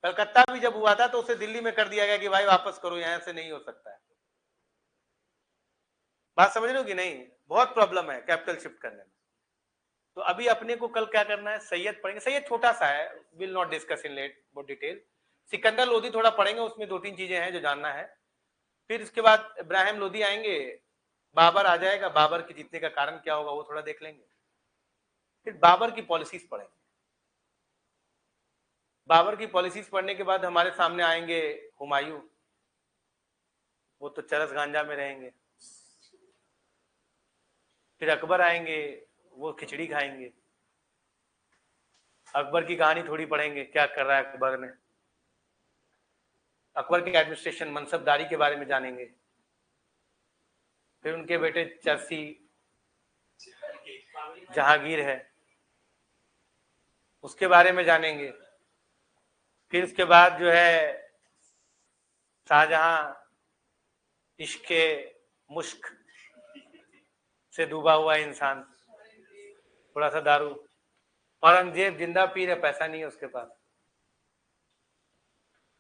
कलकत्ता भी जब हुआ था तो उसे दिल्ली में कर दिया गया कि भाई वापस करो, यहां से नहीं हो सकता है। बात समझ रहे हो कि नहीं? बहुत प्रॉब्लम है कैपिटल शिफ्ट करने में। तो अभी अपने को कल क्या करना है, सैयद पढ़ेंगे। सैयद छोटा सा है, will not discuss in late बहुत डिटेल। सिकंदर लोदी थोड़ा पढ़ेंगे, उसमें 2-3 चीजें हैं जो जानना है। फिर इसके बाद इब्राहिम लोदी आएंगे, बाबर आ जाएगा, बाबर के जीतने का कारण क्या होगा वो थोड़ा देख लेंगे। फिर बाबर की पॉलिसीज पढ़ेंगे। बाबर की पॉलिसीज पढ़ने के बाद हमारे सामने आएंगे हुमायूं, वो तो चरस गांजा में रहेंगे। फिर अकबर आएंगे, वो खिचड़ी खाएंगे। अकबर की कहानी थोड़ी पढ़ेंगे, क्या कर रहा है अकबर ने। अकबर के एडमिनिस्ट्रेशन, मनसबदारी के बारे में जानेंगे। फिर उनके बेटे चरसी जहांगीर है, उसके बारे में जानेंगे। फिर उसके बाद जो है शाहजहां इश्के मुश्क से डूबा हुआ इंसान, थोड़ा सा दारू। औरंगजेब जिंदा पी रहे, पैसा नहीं है उसके पास।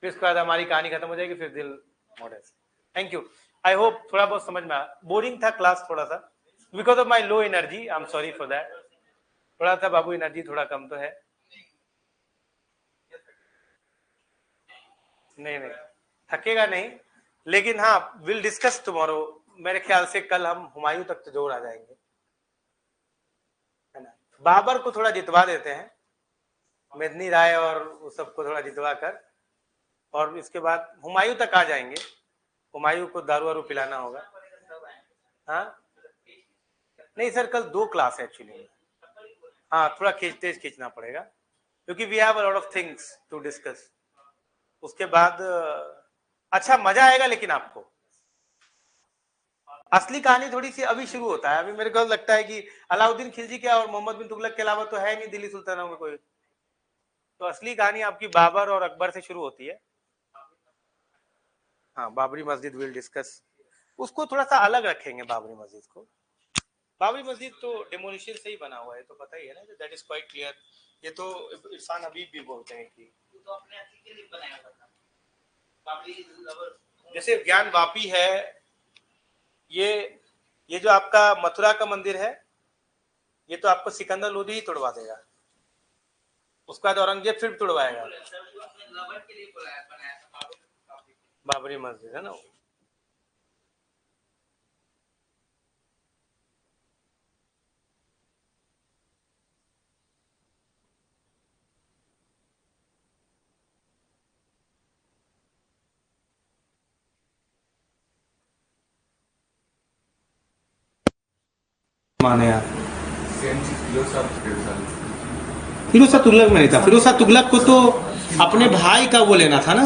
फिर उसके बाद हमारी कहानी खत्म हो जाएगी, फिर दिल model. Thank you, I hope थोड़ा बहुत समझ में आया। बोरिंग था क्लास थोड़ा सा, because of my low energy, I am sorry for that. थोड़ा सा बाबू एनर्जी थोड़ा कम तो है। नहीं नहीं थकेगा नहीं, लेकिन हाँ विल डिस्कस टुमारो। मेरे ख्याल से कल हम हुमायूं तक तो जोर आ जाएंगे, है ना। बाबर को थोड़ा जितवा देते हैं, मेदनी राय और उस सबको थोड़ा जितवा कर, और इसके बाद हुमायूं तक आ जाएंगे। हुमायूं को दारू वारू पिलाना होगा। हाँ नहीं सर, कल 2 क्लास है एक्चुअली। हाँ थोड़ा तेज खींचना पड़ेगा, क्योंकि we have a lot of things to discuss. उसके बाद अच्छा मजा आएगा, लेकिन आपको असली कहानी थोड़ी सी अभी शुरू होता है। अभी मेरे को लगता है कि अलाउद्दीन खिलजी क्या और मोहम्मद बिन तुगलक के अलावा तो है नहीं दिल्ली सुल्तानों में कोई। तो असली कहानी आपकी बाबर और अकबर से शुरू होती है। हाँ बाबरी मस्जिद विल डिस्कस, उसको थोड़ा सा अलग रखेंगे बाबरी मस्जिद को। बाबरी मस्जिद तो डेमोलिशन से ही बना हुआ है, तो पता ही है ना, दैट इज क्वाइट क्लियर। ये तो इरफान हबीब भी बोलते हैं कि तो अपने के लिए बनाया था बाबरी। जैसे ज्ञान वापी है, ये जो आपका मथुरा का मंदिर है, ये तो आपको सिकंदर लोधी ही तोड़वा देगा। उसका बाद औरंगजेब फिर तोड़वाएगा। बाबरी मस्जिद है ना। माने यार फिरोज शाह तुगलक में नहीं था। फिरोज शाह तुगलक को तो अपने भाई का वो लेना था ना,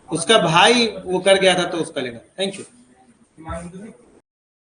उसका भाई वो कर गया था तो उसका लेना। Thank you.